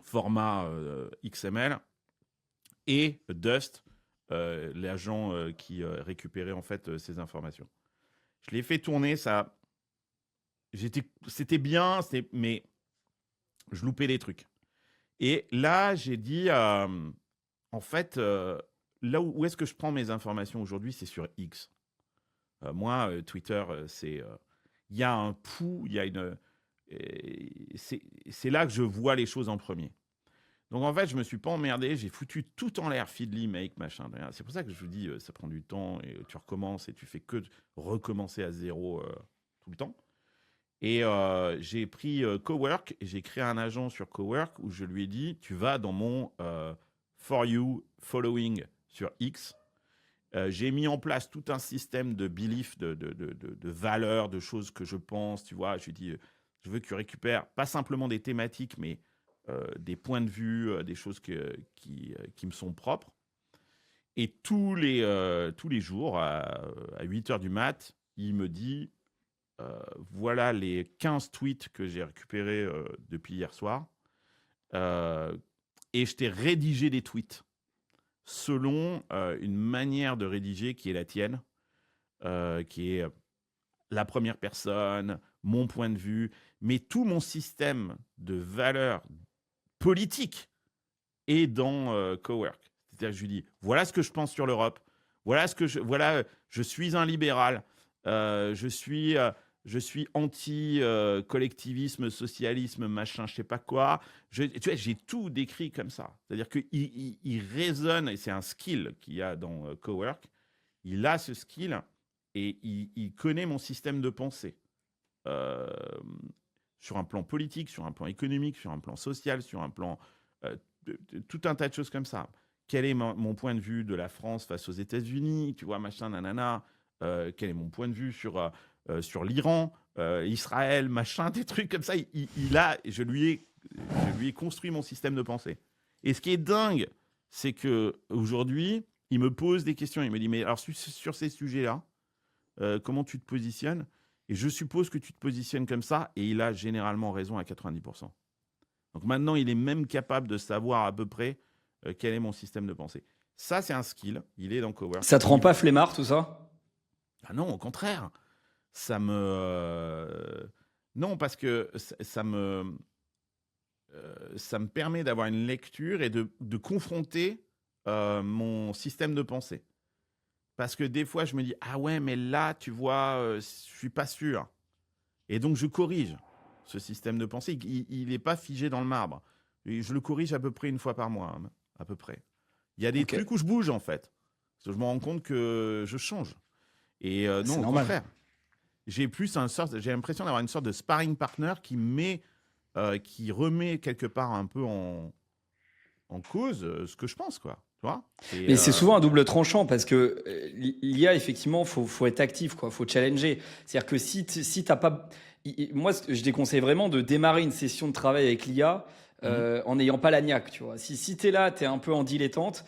format XML et Dust, l'agent qui récupérait en fait ces informations. Je l'ai fait tourner, c'était bien, mais je loupais des trucs. Et là, j'ai dit, en fait, là où est-ce que je prends mes informations aujourd'hui, c'est sur X. Moi, Twitter, il y a un pouls, il y a c'est là que je vois les choses en premier. Donc en fait, je me suis pas emmerdé, j'ai foutu tout en l'air, Feedly, Make, machin. C'est pour ça que je vous dis, ça prend du temps et tu recommences et tu fais que recommencer à zéro tout le temps. Et j'ai pris Cowork et j'ai créé un agent sur Cowork où je lui ai dit, tu vas dans mon For You Following sur X. J'ai mis en place tout un système de beliefs, de valeurs, de choses que je pense, tu vois. Je lui ai dit, je veux que tu récupères pas simplement des thématiques, mais des points de vue, des choses qui me sont propres. Et tous les jours, à 8h du mat', il me dit voilà les 15 tweets que j'ai récupérés depuis hier soir. Et je t'ai rédigé des tweets selon une manière de rédiger qui est la tienne, qui est la première personne, mon point de vue, mais tout mon système de valeurs politiques est dans Cowork. C'est-à-dire que je lui dis, voilà ce que je pense sur l'Europe, je suis un libéral, je suis anti-collectivisme, socialisme, machin, je sais pas quoi. Tu vois, j'ai tout décrit comme ça. C'est-à-dire qu'il résonne, et c'est un skill qu'il y a dans Cowork, il a ce skill et il connaît mon système de pensée. Euh, sur un plan politique, sur un plan économique, sur un plan social, sur un plan... tout un tas de choses comme ça. Quel est mon point de vue de la France face aux États-Unis, tu vois, machin, nanana. Quel est mon point de vue sur l'Iran, Israël, machin, des trucs comme ça. Je lui ai construit mon système de pensée. Et ce qui est dingue, c'est qu'aujourd'hui, il me pose des questions. Il me dit, mais alors sur ces sujets-là, comment tu te positionnes? Et je suppose que tu te positionnes comme ça, et il a généralement raison à 90%. Donc maintenant, il est même capable de savoir à peu près quel est mon système de pensée. Ça, c'est un skill. Il est dans Cowork. Ça te rend pas flemmard, tout ça? Ah non, au contraire. Ça me... Non, parce que ça me permet d'avoir une lecture et de confronter mon système de pensée. Parce que des fois, je me dis, ah ouais, mais là, tu vois, je suis pas sûr. Et donc, je corrige ce système de pensée. Il n'est pas figé dans le marbre. Et je le corrige à peu près une fois par mois, hein, à peu près. Il y a des trucs où je bouge, en fait. Parce que je me rends compte que je change. Et non, au contraire. J'ai l'impression d'avoir une sorte de sparring partner qui remet quelque part un peu en cause ce que je pense, quoi. Tu vois? Mais c'est souvent un double tranchant parce que l'IA, effectivement, faut être actif, quoi. Faut challenger. C'est-à-dire que si t'as pas, moi, je déconseille vraiment de démarrer une session de travail avec l'IA en n'ayant pas la niaque, tu vois. Si t'es là, t'es un peu en dilettante.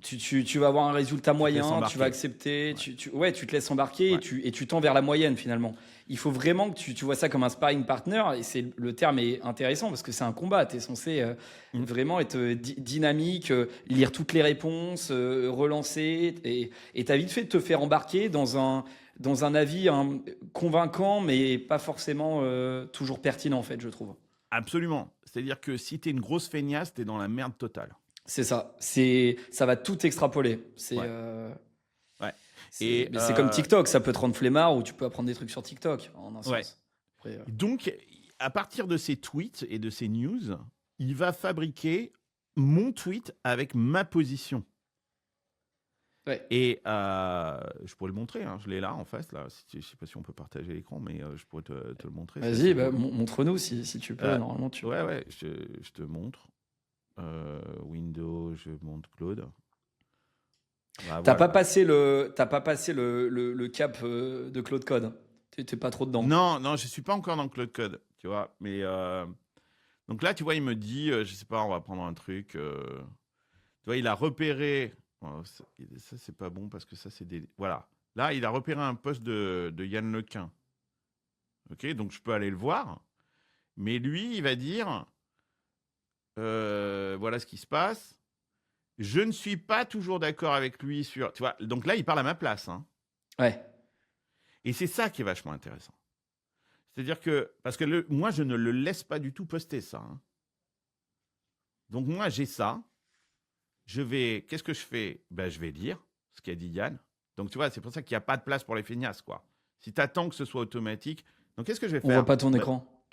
Tu vas avoir un résultat moyen, tu vas accepter, tu te laisses embarquer et tu tends vers la moyenne finalement. Il faut vraiment que tu vois ça comme un sparring partner et le terme est intéressant parce que c'est un combat. Tu es censé vraiment être dynamique, lire toutes les réponses, relancer et t'as vite fait de te faire embarquer dans un avis convaincant mais pas forcément toujours pertinent en fait, je trouve. Absolument. C'est-à-dire que si t'es une grosse feignasse, t'es dans la merde totale. C'est ça. Ça va tout extrapoler. Mais c'est comme TikTok. Ça peut te rendre flemmard ou tu peux apprendre des trucs sur TikTok en un sens. Après, Donc, à partir de ces tweets et de ces news, il va fabriquer mon tweet avec ma position. Ouais. Et je pourrais le montrer. Hein. Je l'ai là en face. Là. Je ne sais pas si on peut partager l'écran, mais je pourrais te le montrer. Vas-y, montre-nous si tu peux. Normalement, tu peux. Ouais, je te montre. Windows, je monte Claude. Bah, t'as pas passé le cap de Claude Code. T'es pas trop dedans. Non, je suis pas encore dans Claude Code, tu vois. Mais donc là, tu vois, il me dit, je sais pas, on va prendre un truc. Tu vois, il a repéré. Oh, ça, c'est pas bon parce que ça, c'est des. Voilà. Là, il a repéré un post de Yann Lequin. Ok, donc je peux aller le voir. Mais lui, il va dire. Voilà ce qui se passe. Je ne suis pas toujours d'accord avec lui sur... Tu vois, donc là, il parle à ma place. Hein. Ouais. Et c'est ça qui est vachement intéressant. C'est-à-dire que... Parce que moi, je ne le laisse pas du tout poster ça. Hein. Donc moi, j'ai ça. Qu'est-ce que je fais? Je vais lire ce qu'a dit Yann. Donc tu vois, c'est pour ça qu'il n'y a pas de place pour les feignasses, quoi. Si tu attends que ce soit automatique... Donc qu'est-ce que je vais faire? On voit pas ton écran.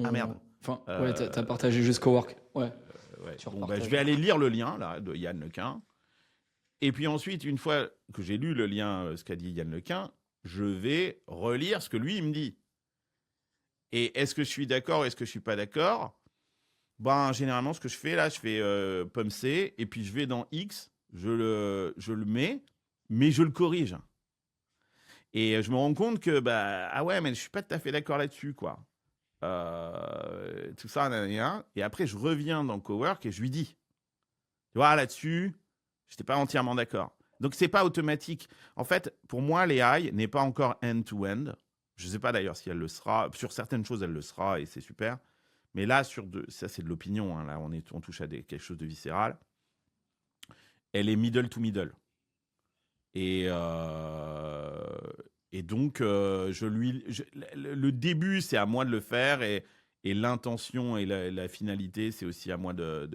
Ah merde. Enfin, ouais, t'as partagé juste Cowork. Ouais. Je vais aller lire le lien là, de Yann Lequin. Et puis ensuite, une fois que j'ai lu le lien, ce qu'a dit Yann Lequin, je vais relire ce que lui, il me dit. Et est-ce que je suis d'accord ou est-ce que je ne suis pas d'accord? Généralement, ce que je fais là, je fais pomme C, et puis je vais dans X, je le mets, mais je le corrige. Et je me rends compte que, ah ouais, mais je ne suis pas tout à fait d'accord là-dessus, quoi. Tout ça, et après je reviens dans Cowork et je lui dis, tu vois, là-dessus, je n'étais pas entièrement d'accord. Donc, c'est pas automatique. En fait, pour moi, l'AI n'est pas encore end-to-end. Je ne sais pas d'ailleurs si elle le sera. Sur certaines choses, elle le sera et c'est super. Mais là, ça, c'est de l'opinion. Hein. Là, on touche à quelque chose de viscéral. Elle est middle to middle. Et, et donc, le début, c'est à moi de le faire. Et l'intention et la finalité, c'est aussi à moi de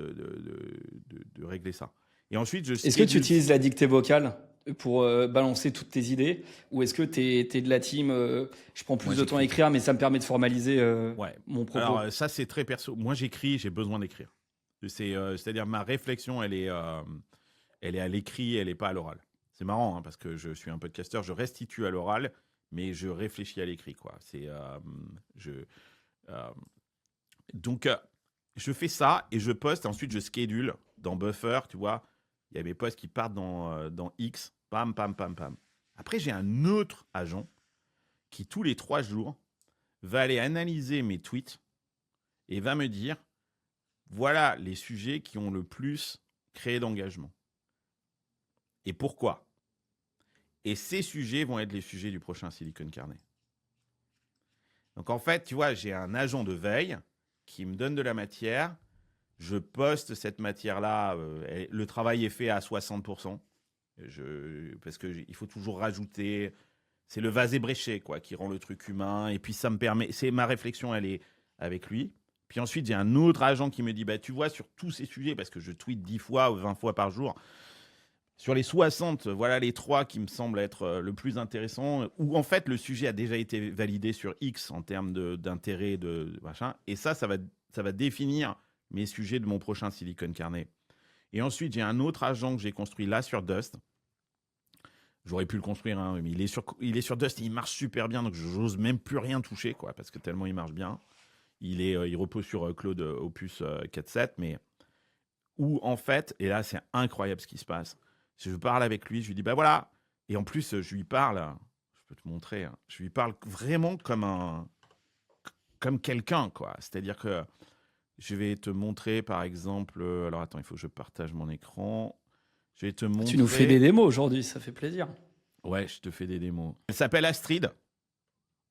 régler ça. Et ensuite, Est-ce que tu utilises la dictée vocale pour balancer toutes tes idées? Ou est-ce que tu es de la team je prends plus Moi, de temps à j'écris. écrire, mais ça me permet de formaliser Ouais. mon propos? Alors, ça, c'est très perso. Moi, j'écris, j'ai besoin d'écrire. C'est-à-dire, ma réflexion, elle est à l'écrit, elle n'est pas à l'oral. C'est marrant, hein, parce que je suis un podcasteur, je restitue à l'oral, mais je réfléchis à l'écrit, quoi. Euh, donc, je fais ça et je poste. Ensuite, je schedule dans Buffer, tu vois. Il y a mes posts qui partent dans X. Pam, pam, pam, pam. Après, j'ai un autre agent qui, tous les 3 jours, va aller analyser mes tweets et va me dire, voilà les sujets qui ont le plus créé d'engagement. Et pourquoi? Et ces sujets vont être les sujets du prochain Silicon Carnet. Donc en fait, tu vois, j'ai un agent de veille qui me donne de la matière. Je poste cette matière-là. Le travail est fait à 60%. Parce qu'il faut toujours rajouter. C'est le vase ébréché, quoi, qui rend le truc humain. Et puis ça me permet. C'est ma réflexion, elle est avec lui. Puis ensuite, j'ai un autre agent qui me dit, bah, tu vois, sur tous ces sujets, parce que je tweete 10 fois ou 20 fois par jour, sur les 60, voilà les 3 qui me semblent être le plus intéressant, où en fait le sujet a déjà été validé sur X en termes d'intérêt, de machin. Et ça va définir mes sujets de mon prochain Silicon Carnet. Et ensuite, j'ai un autre agent que j'ai construit là sur Dust. J'aurais pu le construire, hein, mais il est sur Dust et il marche super bien, donc je n'ose même plus rien toucher, quoi, parce que tellement il marche bien. Il repose sur Cloud Opus 4.7, mais où en fait, et là c'est incroyable ce qui se passe, je parle avec lui, je lui dis, bah voilà, et en plus je lui parle, je peux te montrer, hein, je lui parle vraiment comme quelqu'un, quoi. C'est-à-dire que je vais te montrer, par exemple, alors attends, il faut que je partage mon écran. Je vais te montrer. Tu nous fais des démos aujourd'hui, ça fait plaisir. Ouais, je te fais des démos. Elle s'appelle Astrid.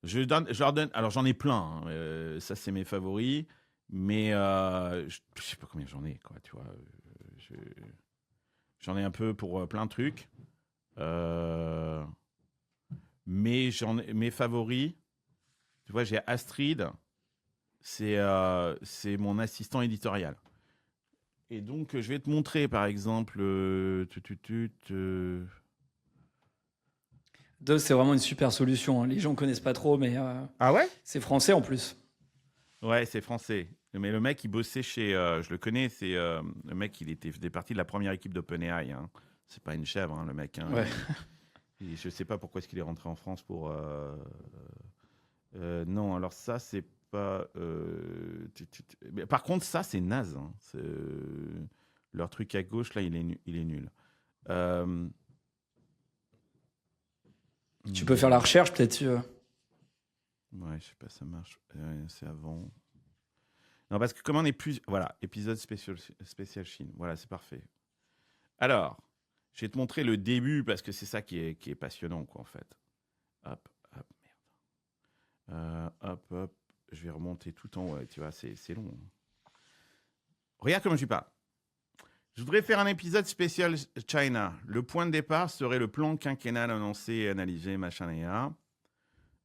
Je leur donne. Alors j'en ai plein. Hein. Ça c'est mes favoris, mais je sais pas combien j'en ai, quoi. Tu vois, j'en ai un peu pour plein de trucs. Mais mes favoris. Tu vois, j'ai Astrid. C'est mon assistant éditorial. Et donc je vais te montrer, par exemple. Dust, c'est vraiment une super solution. Hein. Les gens connaissent pas trop, mais Ah ouais? c'est français en plus. Ouais, c'est français. Mais le mec, il bossait chez. Je le connais, c'est le mec, faisait partie de la première équipe d'OpenAI. Hein. C'est pas une chèvre, hein, le mec. Hein. Ouais. Je sais pas pourquoi est-ce qu'il est rentré en France pour. Non, alors ça, c'est pas. Mais par contre, ça, c'est naze. Hein. Leur truc à gauche, là, il est nul. Tu peux faire la recherche peut-être. Ouais, je sais pas, ça marche. C'est avant. Non, parce que comme on est plus... Voilà, épisode spécial Chine. Voilà, c'est parfait. Alors, je vais te montrer le début, parce que c'est ça qui est passionnant, quoi, en fait. Hop, merde. Hop. Je vais remonter tout en haut. Ouais, tu vois, c'est long. Regarde comment je parle. Je voudrais faire un épisode spécial China. Le point de départ serait le plan quinquennal annoncé et analysé, machin et un.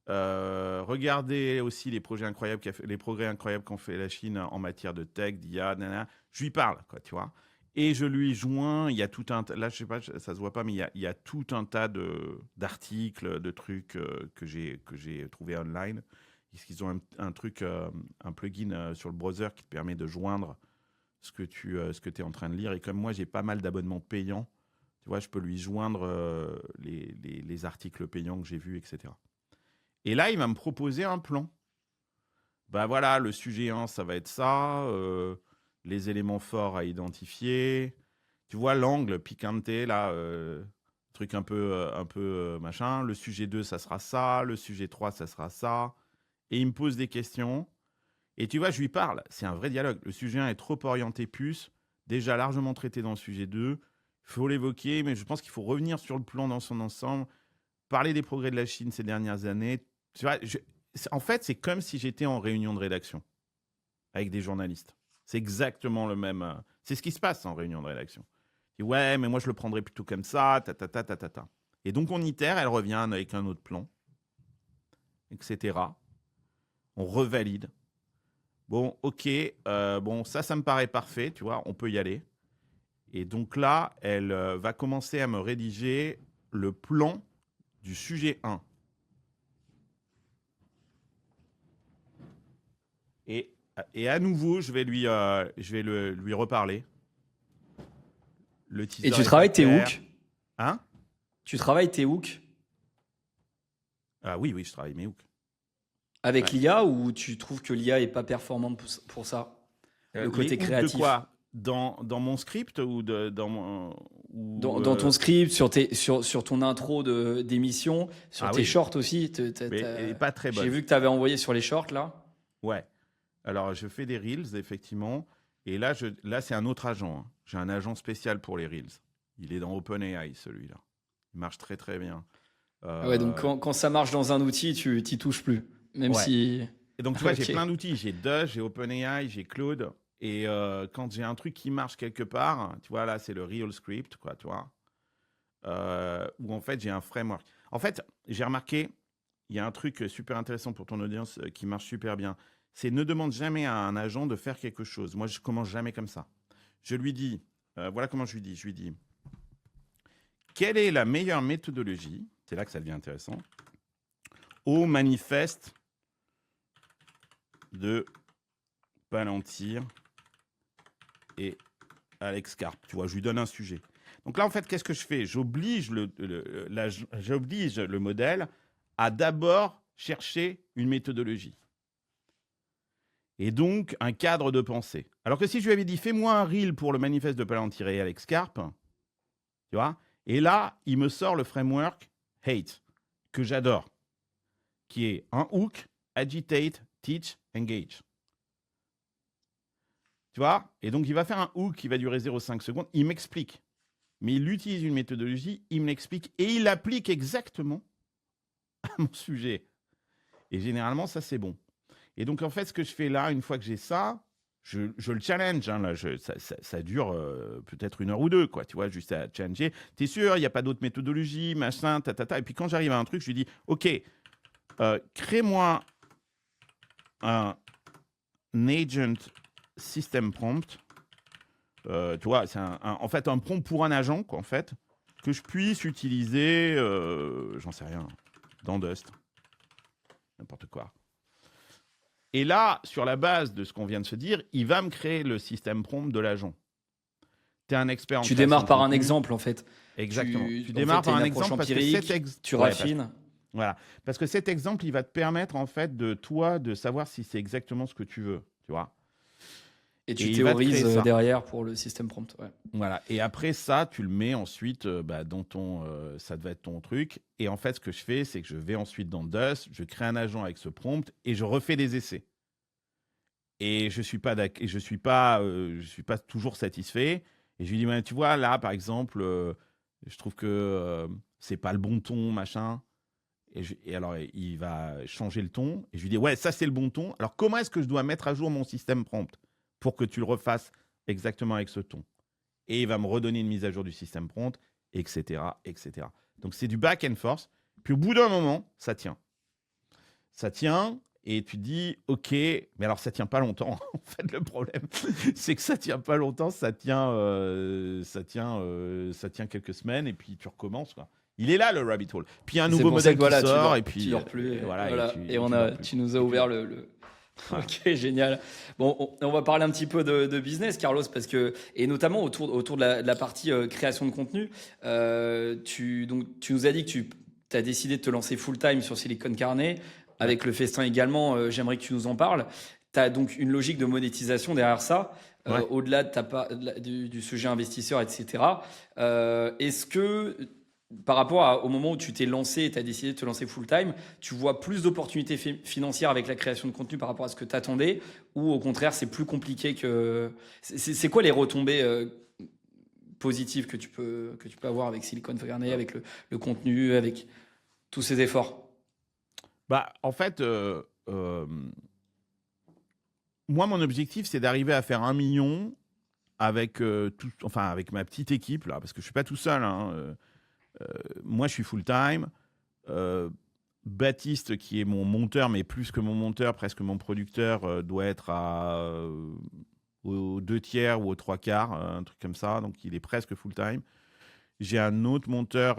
Regardez aussi les progrès incroyables qu'ont fait la Chine en matière de tech, d'IA, nanana. Je lui parle, quoi, tu vois. Et je lui joins, il y a tout un... Là, je sais pas, ça se voit pas, mais il y a tout un tas d'articles, de trucs que j'ai trouvé online. Ils ont un truc, un plugin sur le browser qui te permet de joindre ce que tu es en train de lire. Et comme moi, j'ai pas mal d'abonnements payants, tu vois, je peux lui joindre les articles payants que j'ai vus, etc. Et là, il va me proposer un plan. Ben voilà, le sujet 1, ça va être ça. Les éléments forts à identifier. Tu vois, l'angle picante, là, truc un peu machin. Le sujet 2, ça sera ça. Le sujet 3, ça sera ça. Et il me pose des questions. Et tu vois, je lui parle. C'est un vrai dialogue. Le sujet 1 est trop orienté puce. Déjà largement traité dans le sujet 2. faut l'évoquer, mais je pense qu'il faut revenir sur le plan dans son ensemble, parler des progrès de la Chine ces dernières années. Tu vois, en fait, c'est comme si j'étais en réunion de rédaction avec des journalistes. C'est exactement le même. C'est ce qui se passe en réunion de rédaction. Et ouais, mais moi je le prendrais plutôt comme ça, ta ta ta ta ta ta. Et donc on itère, elle revient avec un autre plan, etc. On revalide. Bon, ok, bon, ça me paraît parfait, tu vois, on peut y aller. Et donc là, elle va commencer à me rédiger le plan du sujet 1. Et à nouveau, je vais lui reparler. Le teaser Et tu est travailles pas tes clair. hooks. Hein? Tu travailles tes hooks Ah oui, je travaille mes hooks. avec Ouais. l'IA ou tu trouves que l'IA est pas performante pour ça? Le côté Les hooks créatif. de quoi? Dans mon script ou dans mon... Dans ton script, sur ton intro d'émission, sur tes oui. shorts aussi. Mais elle n'est pas très bonne. J'ai vu que tu avais envoyé sur les shorts là. Ouais. Alors, je fais des Reels, effectivement. Et là, c'est un autre agent. Hein. J'ai un agent spécial pour les Reels. Il est dans OpenAI, celui-là. Il marche très, très bien. Ouais, donc quand ça marche dans un outil, tu t'y touches plus. Même si. Et donc, tu vois, Ok. j'ai plein d'outils. J'ai Dush, j'ai OpenAI, j'ai Claude. Et quand j'ai un truc qui marche quelque part, tu vois, là, c'est le Real Script, quoi, tu vois. Où en fait, j'ai un framework. En fait, j'ai remarqué, il y a un truc super intéressant pour ton audience qui marche super bien. C'est ne demande jamais à un agent de faire quelque chose. Moi, je commence jamais comme ça. Je lui dis, voilà comment je lui dis. Je lui dis, quelle est la meilleure méthodologie, c'est là que ça devient intéressant, au manifeste de Palantir et Alex Karp. Tu vois, je lui donne un sujet. Donc là, en fait, qu'est-ce que je fais? J'oblige le modèle à d'abord chercher une méthodologie. Et donc, un cadre de pensée. Alors que si je lui avais dit, fais-moi un reel pour le manifeste de Palantir et Alex Karp, tu vois, et là, il me sort le framework HATE, que j'adore, qui est un hook, agitate, teach, engage. Tu vois? Et donc, il va faire un hook qui va durer 0,5 secondes. Il m'explique. Mais il utilise une méthodologie, il me l'explique et il l'applique exactement à mon sujet. Et généralement, ça, c'est bon. Et donc, en fait, ce que je fais là, une fois que j'ai ça, je le challenge. Hein, là, ça dure peut-être 1 heure ou 2, quoi, tu vois, juste à challenger. T'es sûr, il n'y a pas d'autres méthodologies, machin, ta. Et puis, quand j'arrive à un truc, je lui dis, OK, crée-moi un agent system prompt. Tu vois, c'est en fait un prompt pour un agent, quoi, en fait, que je puisse utiliser, j'en sais rien, dans Dust. N'importe quoi. Et là, sur la base de ce qu'on vient de se dire, il va me créer le système prompt de l'agent. Tu es un expert en Tu création démarres de par un contenu. exemple, en fait. Exactement. Tu En démarres fait, par t'as un une approche exemple parce que empirique, tu raffines. Voilà. Parce que cet exemple, il va te permettre, en fait, de savoir si c'est exactement ce que tu veux. Tu vois. Et tu il va te créer théorises ça. derrière pour le système prompt. Ouais. Voilà. Et après ça, tu le mets ensuite dans ton... ça va être ton truc. Et en fait, ce que je fais, c'est que je vais ensuite dans Dust, je crée un agent avec ce prompt et je refais des essais. Et je suis pas toujours satisfait. Et je lui dis, ouais, tu vois, là, par exemple, je trouve que c'est pas le bon ton, machin. Et alors, il va changer le ton. Et je lui dis, ouais, ça, c'est le bon ton. Alors, comment est-ce que je dois mettre à jour mon système prompt pour que tu le refasses exactement avec ce ton? Et il va me redonner une mise à jour du système prompt, etc., etc. Donc, c'est du back and forth. Puis, au bout d'un moment, ça tient. Ça tient. Et tu te dis, OK, mais alors ça tient pas longtemps. En fait, le problème, c'est que ça tient pas longtemps. Ça tient quelques semaines et puis tu recommences, quoi. Il est là, le rabbit hole. Puis il y a un nouveau modèle qui sort et puis tu dors plus. et voilà. Et tu nous as ouvert le... Voilà. Ok, génial. Bon, on va parler un petit peu de business, Carlos, parce que, et notamment autour de la partie création de contenu. Tu nous as dit que tu as décidé de te lancer full-time sur Silicon Carnet. Avec le festin également, j'aimerais que tu nous en parles. Tu as donc une logique de monétisation derrière ça, au-delà du sujet investisseur, etc. Est-ce que, par rapport au moment où tu t'es lancé et tu as décidé de te lancer full-time, tu vois plus d'opportunités financières avec la création de contenu par rapport à ce que tu attendais, ou au contraire, c'est plus compliqué que... C'est quoi les retombées positives que tu peux avoir avec Silicon Valley, avec le contenu, avec tous ces efforts? Bah, en fait, moi, mon objectif, c'est d'arriver à faire 1 million avec, avec ma petite équipe, là, parce que je ne suis pas tout seul, hein. Moi, je suis full-time. Baptiste, qui est mon monteur, mais plus que mon monteur, presque mon producteur, doit être aux 2/3 ou aux 3/4, un truc comme ça. Donc, il est presque full-time. J'ai un autre monteur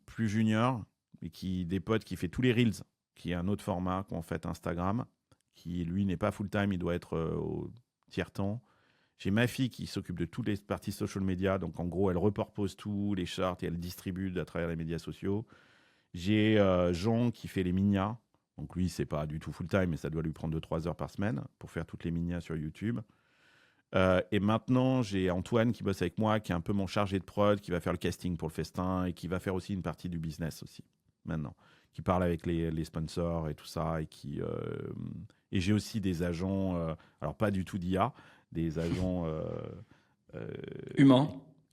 plus junior, des potes, qui fait tous les Reels, qui est un autre format qu'en fait Instagram, qui lui n'est pas full-time, il doit être au tiers-temps. J'ai ma fille qui s'occupe de toutes les parties social media, donc en gros, elle repurpose tout, les charts, et elle distribue à travers les médias sociaux. J'ai Jean qui fait les minas, donc lui, c'est pas du tout full-time, mais ça doit lui prendre 2-3 heures par semaine pour faire toutes les minas sur YouTube. Et maintenant, j'ai Antoine qui bosse avec moi, qui est un peu mon chargé de prod, qui va faire le casting pour le festin et qui va faire aussi une partie du business aussi, maintenant. Qui parle avec les sponsors et tout ça. Et j'ai aussi des agents, alors pas du tout d'IA, des agents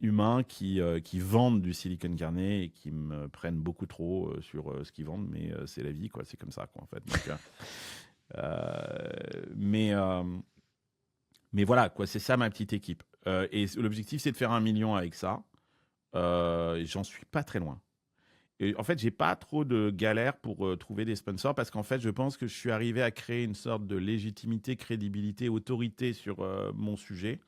humains qui vendent du Silicon Carnet et qui me prennent beaucoup trop sur ce qu'ils vendent, mais c'est la vie, quoi. C'est comme ça, quoi, en fait. Donc, mais voilà, quoi, c'est ça ma petite équipe. Et l'objectif, c'est de faire 1 million avec ça. Et j'en suis pas très loin. Et en fait, j'ai pas trop de galères pour trouver des sponsors parce qu'en fait, je pense que je suis arrivé à créer une sorte de légitimité, crédibilité, autorité sur mon sujet.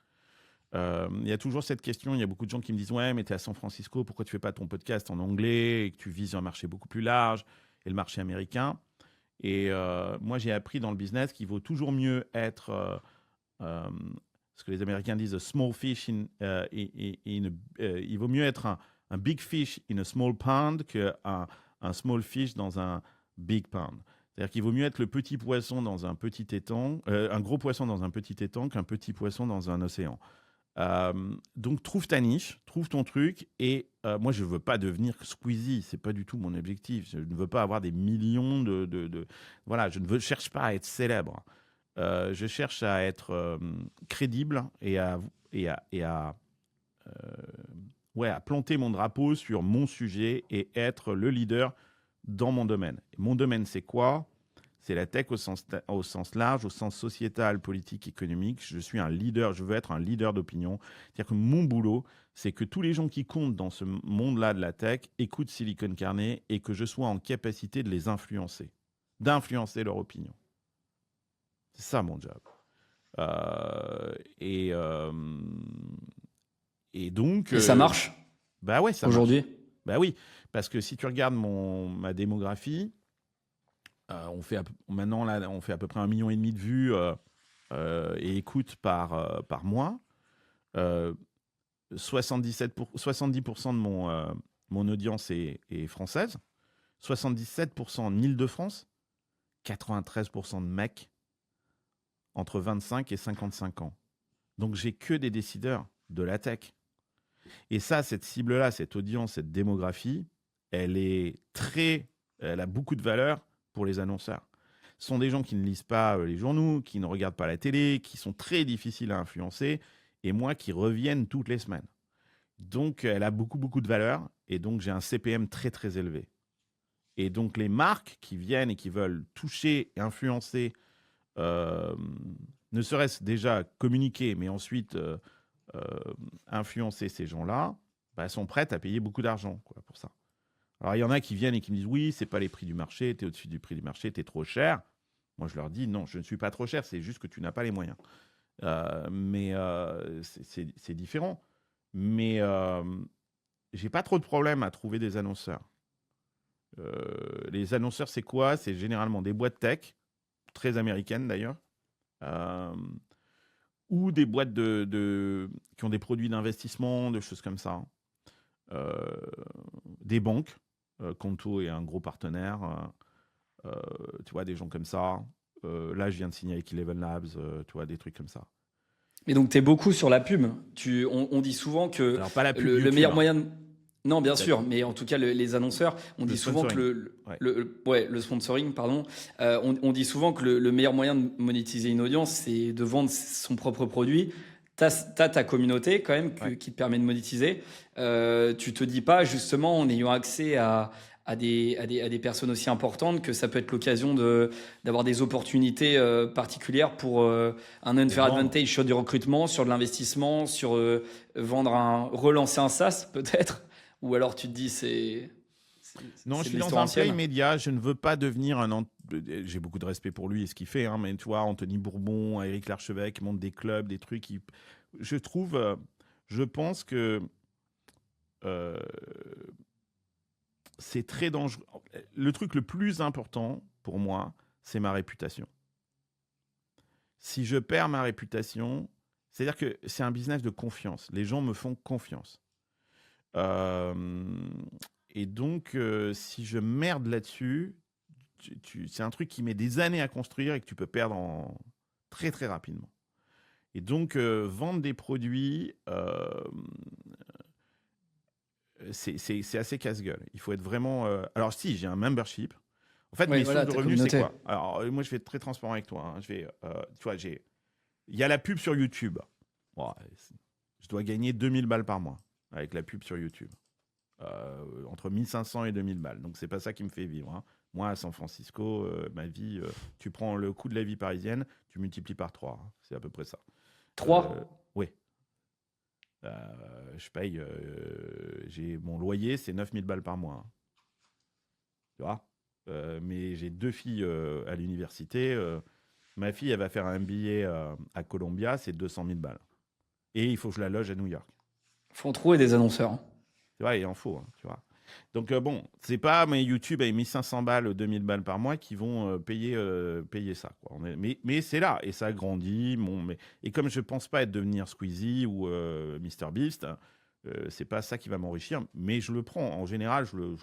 Il y a toujours cette question, il y a beaucoup de gens qui me disent « Ouais, mais tu es à San Francisco, pourquoi tu fais pas ton podcast en anglais et que tu vises un marché beaucoup plus large et le marché américain ?» Et moi, j'ai appris dans le business qu'il vaut toujours mieux être... ce que les Américains disent a small fish il vaut mieux être un big fish in a small pond qu'un small fish dans un big pond. C'est-à-dire qu'il vaut mieux être le petit poisson dans un petit étang, un gros poisson dans un petit étang qu'un petit poisson dans un océan. Donc trouve ta niche, trouve ton truc. Et moi, je ne veux pas devenir Squeezie, c'est pas du tout mon objectif. Je ne veux pas avoir des millions voilà, je ne cherche pas à être célèbre. Je cherche à être crédible et à planter mon drapeau sur mon sujet et être le leader dans mon domaine. Et mon domaine, c'est quoi ? C'est la tech au sens large, au sens sociétal, politique, économique. Je suis un leader, je veux être un leader d'opinion. C'est-à-dire que mon boulot, c'est que tous les gens qui comptent dans ce monde-là de la tech écoutent Silicon Carnet et que je sois en capacité de les influencer, d'influencer leur opinion. C'est ça mon job. Et donc... Et ça marche bah ouais, ça aujourd'hui marche. Bah oui, parce que si tu regardes ma démographie, maintenant là, on fait à peu près 1,5 million de vues et écoutes par mois. 70% de mon audience est française, 77% en Île-de-France, 93% de mecs entre 25 et 55 ans. Donc, j'ai que des décideurs de la tech. Et ça, cette cible-là, cette audience, cette démographie, elle a beaucoup de valeur pour les annonceurs. Ce sont des gens qui ne lisent pas les journaux, qui ne regardent pas la télé, qui sont très difficiles à influencer, et moi, qui reviennent toutes les semaines. Donc, elle a beaucoup, beaucoup de valeur, et donc j'ai un CPM très, très élevé. Et donc, les marques qui viennent et qui veulent toucher, influencer, ne serait-ce déjà communiquer, mais ensuite influencer ces gens-là, sont prêtes à payer beaucoup d'argent pour ça. Alors, il y en a qui viennent et qui me disent « Oui, ce n'est pas les prix du marché, tu es au-dessus du prix du marché, tu es trop cher. » Moi, je leur dis « Non, je ne suis pas trop cher, c'est juste que tu n'as pas les moyens. » Mais c'est différent. Mais je n'ai pas trop de problème à trouver des annonceurs. Les annonceurs, c'est quoi ? C'est généralement des boîtes tech, très américaines d'ailleurs, ou des boîtes qui ont des produits d'investissement, des choses comme ça. Des banques. Conto est un gros partenaire. Tu vois, des gens comme ça. Là, je viens de signer avec Eleven Labs, tu vois, des trucs comme ça. Mais donc, tu es beaucoup sur la pub. On dit souvent que alors, pas la pub le meilleur moyen de... Non, bien D'accord. sûr, mais en tout cas, les annonceurs, on dit souvent que le sponsoring, pardon, on dit souvent que le meilleur moyen de monétiser une audience, c'est de vendre son propre produit. t'as ta communauté quand même qui te permet de monétiser. Tu te dis pas justement en ayant accès à des personnes aussi importantes que ça peut être l'occasion d'avoir des opportunités particulières pour un unfair advantage sur du recrutement, sur de l'investissement, sur relancer un SaaS peut-être. Ou alors tu te dis Non, je c'est suis de dans l'histoire un ancienne. play immédiat. Je ne veux pas devenir j'ai beaucoup de respect pour lui et ce qu'il fait, hein, mais tu vois, Anthony Bourbon, Éric Larchevêque, qui montent des clubs, des trucs. Je trouve, je pense que euh, c'est très dangereux. Le truc le plus important pour moi, c'est ma réputation. Si je perds ma réputation, c'est-à-dire que c'est un business de confiance. Les gens me font confiance. Euh, et donc, si je merde là-dessus, c'est un truc qui met des années à construire et que tu peux perdre très très rapidement. Et donc, vendre des produits, c'est assez casse-gueule. Il faut être vraiment. Alors, si, j'ai un membership. En fait, Oui, mes voilà, sources de ta revenus, c'est communauté. quoi? Alors, moi, je vais être très transparent avec toi, hein. Tu vois, il y a la pub sur YouTube. Bon, je dois gagner 2000 balles par mois avec la pub sur YouTube. Entre 1500 et 2000 balles. Donc, c'est pas ça qui me fait vivre, hein. Moi, à San Francisco, ma vie, tu prends le coût de la vie parisienne, tu multiplies par 3, hein. C'est à peu près ça. 3. Oui. Je paye, mon loyer, c'est 9000 balles par mois, hein. Tu vois. Mais j'ai 2 filles à l'université. Ma fille, elle va faire un MBA à Columbia, c'est 200 000 balles. Et il faut que je la loge à New York. Faut en trouver des annonceurs, hein. Tu vois, il en faut, hein, tu vois. Donc, bon, c'est pas mes YouTube avec 1500 balles, 2000 balles par mois qui vont payer ça, quoi. Mais c'est là, et ça grandit. Et comme je pense pas être devenir Squeezie ou MrBeast, hein, c'est pas ça qui va m'enrichir, mais je le prends. En général, je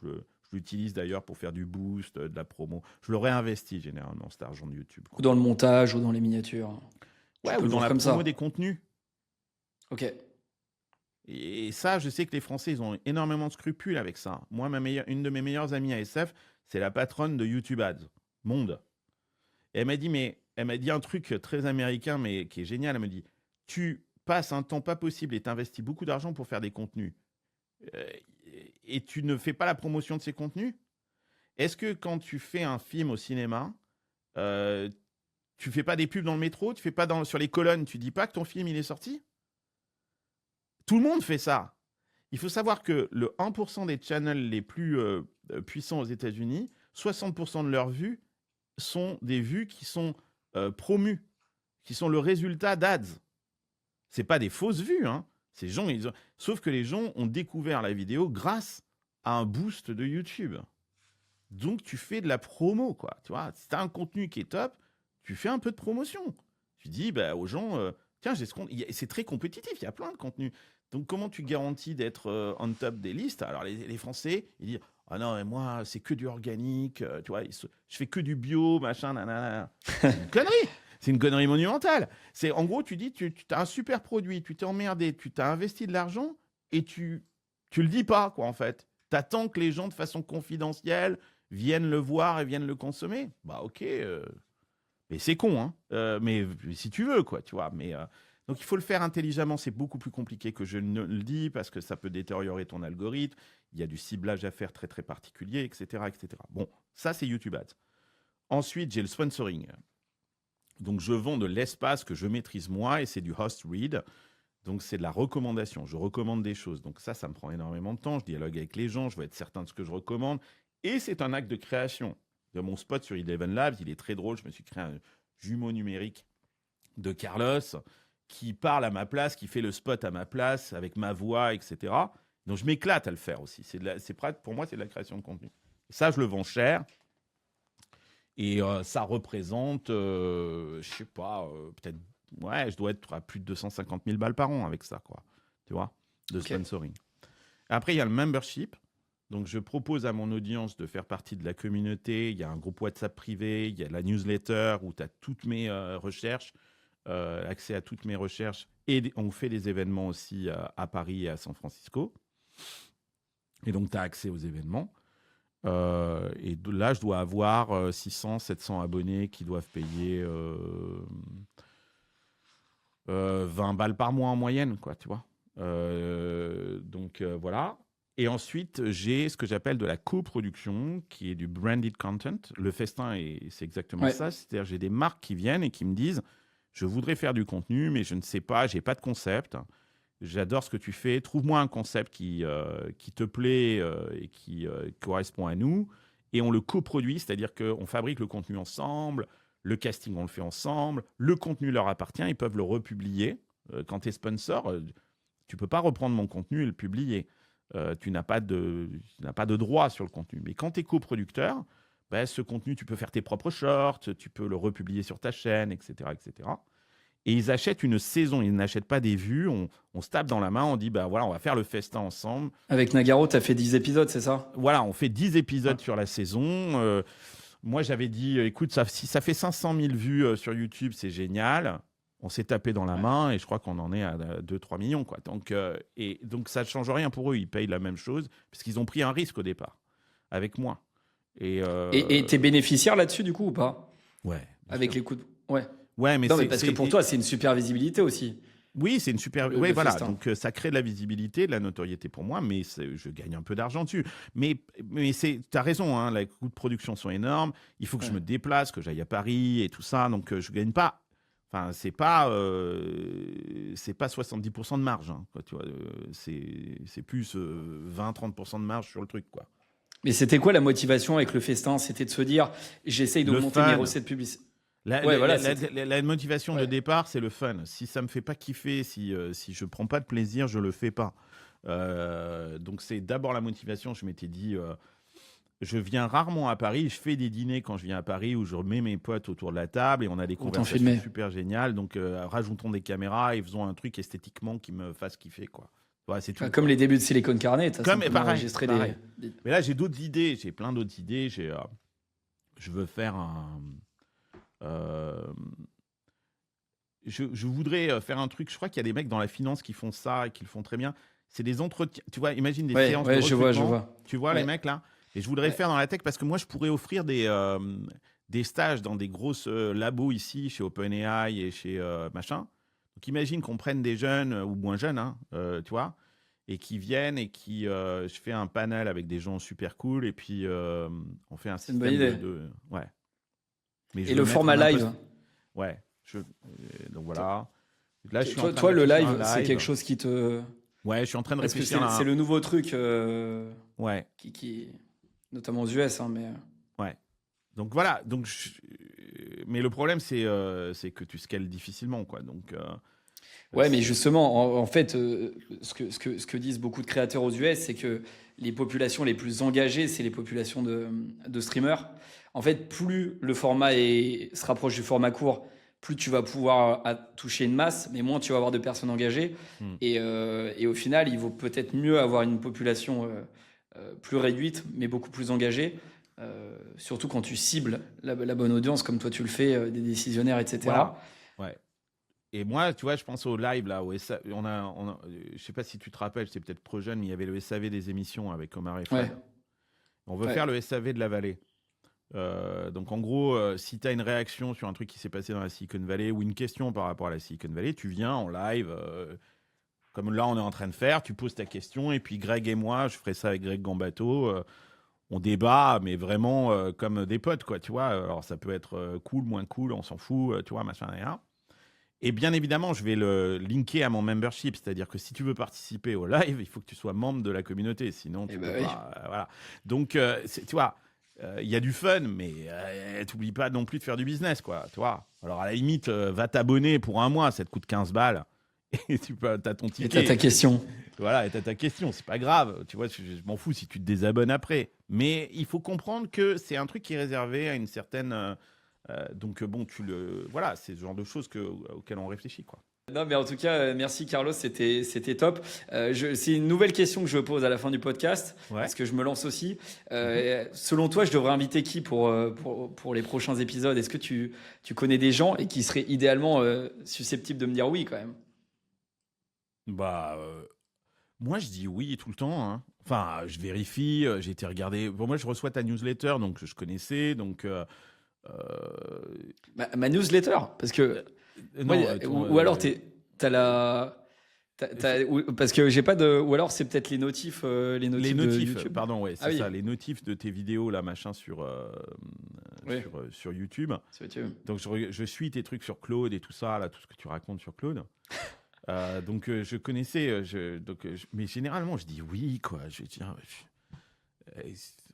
l'utilise d'ailleurs pour faire du boost, de la promo. Je le réinvestis généralement, cet argent de YouTube, Ou quoi. dans le montage, ou dans les miniatures. Tu Ouais, peux ou le dans voir la comme promo ça. des contenus. Ok. Et ça, je sais que les Français, ils ont énormément de scrupules avec ça. Moi, une de mes meilleures amies à SF, c'est la patronne de YouTube Ads, Monde. Et elle m'a dit un truc très américain, mais qui est génial. Elle me dit, tu passes un temps pas possible et t'investis beaucoup d'argent pour faire des contenus. euh, et tu ne fais pas la promotion de ces contenus. Est-ce que quand tu fais un film au cinéma, euh, tu fais pas des pubs dans le métro, tu fais pas sur les colonnes, tu dis pas que ton film il est sorti? Tout le monde fait ça. Il faut savoir que le 1% des channels les plus puissants aux États-Unis, 60% de leurs vues sont des vues qui sont promues, qui sont le résultat d'ads. C'est pas des fausses vues, hein. Ces gens, sauf que les gens ont découvert la vidéo grâce à un boost de YouTube. Donc tu fais de la promo, quoi. Tu vois, si tu as un contenu qui est top, tu fais un peu de promotion. Tu dis bah, aux gens, tiens, j'ai ce contenu. C'est très compétitif, il y a plein de contenus. Donc comment tu garantis d'être on top des listes? Alors les Français, ils disent, ah non, mais moi, c'est que du organique, tu vois, je fais que du bio, machin, nanana. C'est une connerie. C'est une connerie monumentale. En gros, tu dis, tu as un super produit, tu t'es emmerdé, tu t'as investi de l'argent et tu le dis pas, quoi, en fait. Tu attends que les gens, de façon confidentielle, viennent le voir et viennent le consommer. Bah, ok. Mais c'est con, hein. Mais si tu veux, quoi, tu vois. Donc, il faut le faire intelligemment. C'est beaucoup plus compliqué que je ne le dis parce que ça peut détériorer ton algorithme. Il y a du ciblage à faire très, très particulier, etc., etc. Bon, ça, c'est YouTube Ads. Ensuite, j'ai le sponsoring. Donc, je vends de l'espace que je maîtrise moi et c'est du host read. Donc, c'est de la recommandation. Je recommande des choses. Donc, ça me prend énormément de temps. Je dialogue avec les gens. Je veux être certain de ce que je recommande. Et c'est un acte de création. Mon spot sur Eleven Labs, il est très drôle. Je me suis créé un jumeau numérique de Carlos qui parle à ma place, qui fait le spot à ma place avec ma voix, etc. Donc, je m'éclate à le faire aussi. Pour moi, c'est de la création de contenu. Ça, je le vends cher. Et ça représente, je sais pas, peut-être, ouais, je dois être à plus de 250 000 balles par an avec ça, quoi. Tu vois, de sponsoring. Après, il y a le membership. Donc, je propose à mon audience de faire partie de la communauté. Il y a un groupe WhatsApp privé, il y a la newsletter où tu as toutes mes recherches, accès à toutes mes recherches. Et on fait des événements aussi à Paris et à San Francisco. Et donc, tu as accès aux événements. Et là, je dois avoir 600, 700 abonnés qui doivent payer 20 balles par mois en moyenne, quoi, tu vois. Donc voilà. Et ensuite, j'ai ce que j'appelle de la coproduction, qui est du branded content. Le festin, c'est exactement Ouais. ça. C'est-à-dire, j'ai des marques qui viennent et qui me disent, je voudrais faire du contenu, mais je ne sais pas, j'ai pas de concept. J'adore ce que tu fais. Trouve-moi un concept qui te plaît et qui correspond à nous. Et on le coproduit, c'est-à-dire qu'on fabrique le contenu ensemble, le casting, on le fait ensemble, le contenu leur appartient, ils peuvent le republier. Quand tu es sponsor, tu ne peux pas reprendre mon contenu et le publier. Tu n'as pas de droit sur le contenu. Mais quand tu es coproducteur, ben, ce contenu, tu peux faire tes propres shorts, tu peux le republier sur ta chaîne, etc., etc. Et ils achètent une saison, ils n'achètent pas des vues. On se tape dans la main, on dit, bah voilà, on va faire le festin ensemble. Avec Nagaro, tu as fait 10 épisodes, c'est ça? Voilà, on fait 10 épisodes Ah. sur la saison. Moi, j'avais dit, écoute, si ça fait 500 000 vues sur YouTube, c'est génial. On s'est tapé dans la main et je crois qu'on en est à 2-3 millions, quoi. Donc, ça ne change rien pour eux. Ils payent la même chose parce qu'ils ont pris un risque au départ avec moi. Et t'es bénéficiaire là-dessus, du coup, ou pas? Ouais, bien Avec sûr. les coups de... Ouais. Ouais, mais Non, mais parce que pour toi, c'est une super visibilité aussi. Oui, c'est une super. Le Oui, voilà. festin. Donc, ça crée de la visibilité, de la notoriété pour moi, mais je gagne un peu d'argent dessus. Mais tu as raison, hein, les coûts de production sont énormes. Il faut que je me déplace, que j'aille à Paris et tout ça. Donc, je gagne pas. Enfin, c'est pas 70% de marge, hein, quoi, tu vois. C'est plus 20-30% de marge sur le truc, quoi. Mais c'était quoi la motivation avec le festin? C'était de se dire, j'essaye Le d'augmenter mes fun. recettes publicitaires. La, Ouais, la- voilà, la- c'était... la motivation de Ouais. départ, c'est le fun. Si ça me fait pas kiffer, si je prends pas de plaisir, je le fais pas. Donc c'est d'abord la motivation. Je m'étais dit, je viens rarement à Paris. Je fais des dîners quand je viens à Paris où je remets mes potes autour de la table et on a des Autant conversations filmer. super géniales. Donc rajoutons des caméras et faisons un truc esthétiquement qui me fasse kiffer, quoi. Ouais, c'est tout. Enfin, comme les débuts de Silicon Carnet, t'as Comme simplement pareil, enregistré pareil. des... Mais là, j'ai d'autres idées. J'ai plein d'autres idées. Je veux faire je voudrais faire un truc. Je crois qu'il y a des mecs dans la finance qui font ça et qui le font très bien. C'est des entretiens. Tu vois, imagine des Ouais, séances ouais, de je recrutement. vois. Tu vois Ouais. les mecs là. Et je voudrais le faire dans la tech parce que moi, je pourrais offrir des stages dans des grosses labos ici, chez OpenAI et chez machin. Donc imagine qu'on prenne des jeunes ou moins jeunes, hein, tu vois, et qui viennent et qui, je fais un panel avec des gens super cool et puis on fait un C'est une système bonne idée. ouais. Mais je Et veux le mettre format un live? impost- Ouais. Donc voilà. Là, je suis en train Toi, de le réfléchir à live, un c'est live. quelque chose qui te... Ouais, je suis en train de Parce que réfléchir à c'est le nouveau truc, Ouais, qui... notamment aux US, hein, mais... ouais. Donc voilà. Mais le problème, c'est que tu scales difficilement, quoi. Donc. Ouais, mais justement, en fait, ce que disent beaucoup de créateurs aux US, c'est que les populations les plus engagées, c'est les populations de streamers. En fait, plus le format se rapproche du format court, plus tu vas pouvoir toucher une masse, mais moins tu vas avoir de personnes engagées. Hmm. Et au final, il vaut peut-être mieux avoir une population plus réduite, mais beaucoup plus engagée. Surtout quand tu cibles la bonne audience, comme toi tu le fais, des décisionnaires, etc. Voilà. Ouais. Et moi, tu vois, je pense au live là, je sais pas si tu te rappelles, c'est peut-être trop jeune, mais il y avait le SAV des émissions avec Omar et Fred. Ouais. On veut Ouais. faire le SAV de la vallée. Donc en gros, si tu as une réaction sur un truc qui s'est passé dans la Silicon Valley ou une question par rapport à la Silicon Valley, tu viens en live, comme là on est en train de faire, tu poses ta question et puis Greg et moi, je ferai ça avec Greg Gambato, on débat, mais vraiment comme des potes, quoi, tu vois. Alors ça peut être cool, moins cool, on s'en fout, tu vois, machin, et là. Et bien évidemment, je vais le linker à mon membership, c'est-à-dire que si tu veux participer au live, il faut que tu sois membre de la communauté, sinon tu peux pas. Voilà. Donc, tu vois, il y a du fun, mais t'oublies pas non plus de faire du business, quoi. Tu vois. Alors à la limite, va t'abonner pour un mois, ça te coûte 15 balles. Et t'as ton ticket. Et t'as ta question. Voilà, et t'as ta question, c'est pas grave. Tu vois, je m'en fous si tu te désabonnes après. Mais il faut comprendre que c'est un truc qui est réservé à une certaine. Donc bon, voilà, c'est ce genre de choses auxquelles on réfléchit, quoi. Non, mais en tout cas, merci Carlos, c'était top. C'est une nouvelle question que je pose à la fin du podcast, parce que je me lance aussi. Selon toi, je devrais inviter qui pour les prochains épisodes? Est-ce que tu connais des gens et qui seraient idéalement susceptibles de me dire oui quand même? Bah, moi je dis oui tout le temps, hein. Enfin, je vérifie, j'ai été regarder. Bon, moi je reçois ta newsletter, donc je connaissais, donc. Ma newsletter, parce que Non, ou alors t'es Parce que j'ai pas de. Ou alors c'est peut-être les notifs, les Les notifs de notifs, YouTube. pardon, ouais, c'est Ah oui. ça, les notifs de tes vidéos, là, machin, Oui. sur YouTube. Sur YouTube. Donc, je suis tes trucs sur Claude et tout ça, là, tout ce que tu racontes sur Claude. Donc, je connaissais, mais généralement, je dis oui, quoi. Je dis,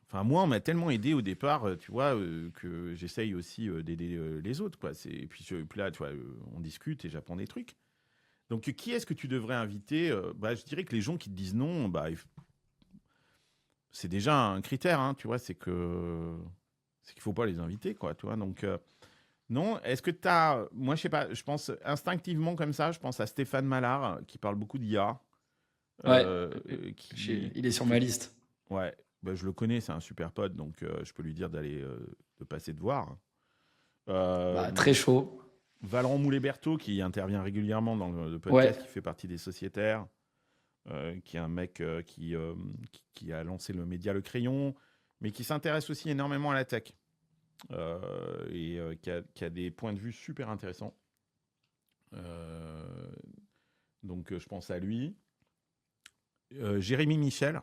enfin, moi, on m'a tellement aidé au départ, tu vois, que j'essaye aussi d'aider les autres, quoi. Et puis, là, tu vois, on discute et j'apprends des trucs. Donc, qui est-ce que tu devrais inviter? Je dirais que les gens qui te disent non, c'est déjà un critère, hein, tu vois, c'est qu'il faut pas les inviter, quoi, tu vois. Donc, non, est-ce que tu as... Moi, je sais pas, je pense instinctivement comme ça, je pense à Stéphane Mallard, qui parle beaucoup d'IA. Ouais. Il est sur ma qui- liste. Ouais, je le connais, c'est un super pote, donc je peux lui dire de passer te voir. Très chaud. Valorant Moulet-Berthaud, qui intervient régulièrement dans le podcast, Ouais. qui fait partie des sociétaires, qui est un mec qui a lancé le média Le Crayon, mais qui s'intéresse aussi énormément à la tech et qui a des points de vue super intéressants. Donc, je pense à lui. Jérémy Michel,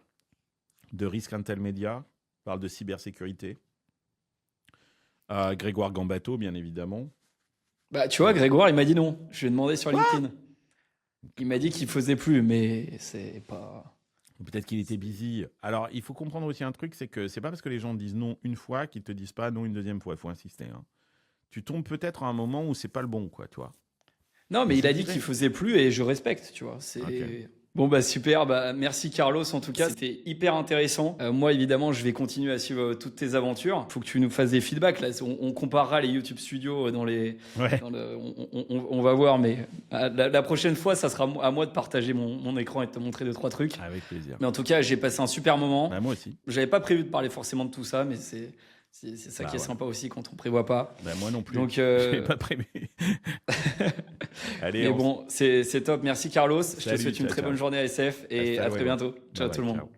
de Risk Intel Media, parle de cybersécurité. Grégoire Gambato, bien évidemment. Tu vois, Grégoire, il m'a dit non. Je lui ai demandé sur LinkedIn. Il m'a dit qu'il faisait plus, mais c'est pas. Peut-être qu'il était busy. Alors, il faut comprendre aussi un truc, c'est que c'est pas parce que les gens disent non une fois qu'ils te disent pas non une deuxième fois. Il faut insister. Hein. Tu tombes peut-être à un moment où c'est pas le bon, quoi, tu vois. Non, mais il a dit qu'il faisait plus et je respecte, tu vois. C'est Ok. bon, super. Merci Carlos. En tout cas, c'était hyper intéressant. Moi, évidemment, je vais continuer à suivre toutes tes aventures. Il faut que tu nous fasses des feedbacks. Là, on comparera les YouTube Studios dans les. Ouais. On va voir, mais la prochaine fois, ça sera à moi de partager mon écran et de te montrer 2-3 trucs. Avec plaisir. Mais en tout cas, j'ai passé un super moment. Moi aussi. J'avais pas prévu de parler forcément de tout ça, mais c'est ça qui est sympa aussi quand on prévoit pas. Moi non plus. Donc, je pas prévu. Allez, mais bon, c'est top. Merci Carlos. Je te Salut, souhaite une ciao, très ciao. bonne journée à SF et Hasta à très luego. bientôt. Ciao Bye, tout le monde. ciao.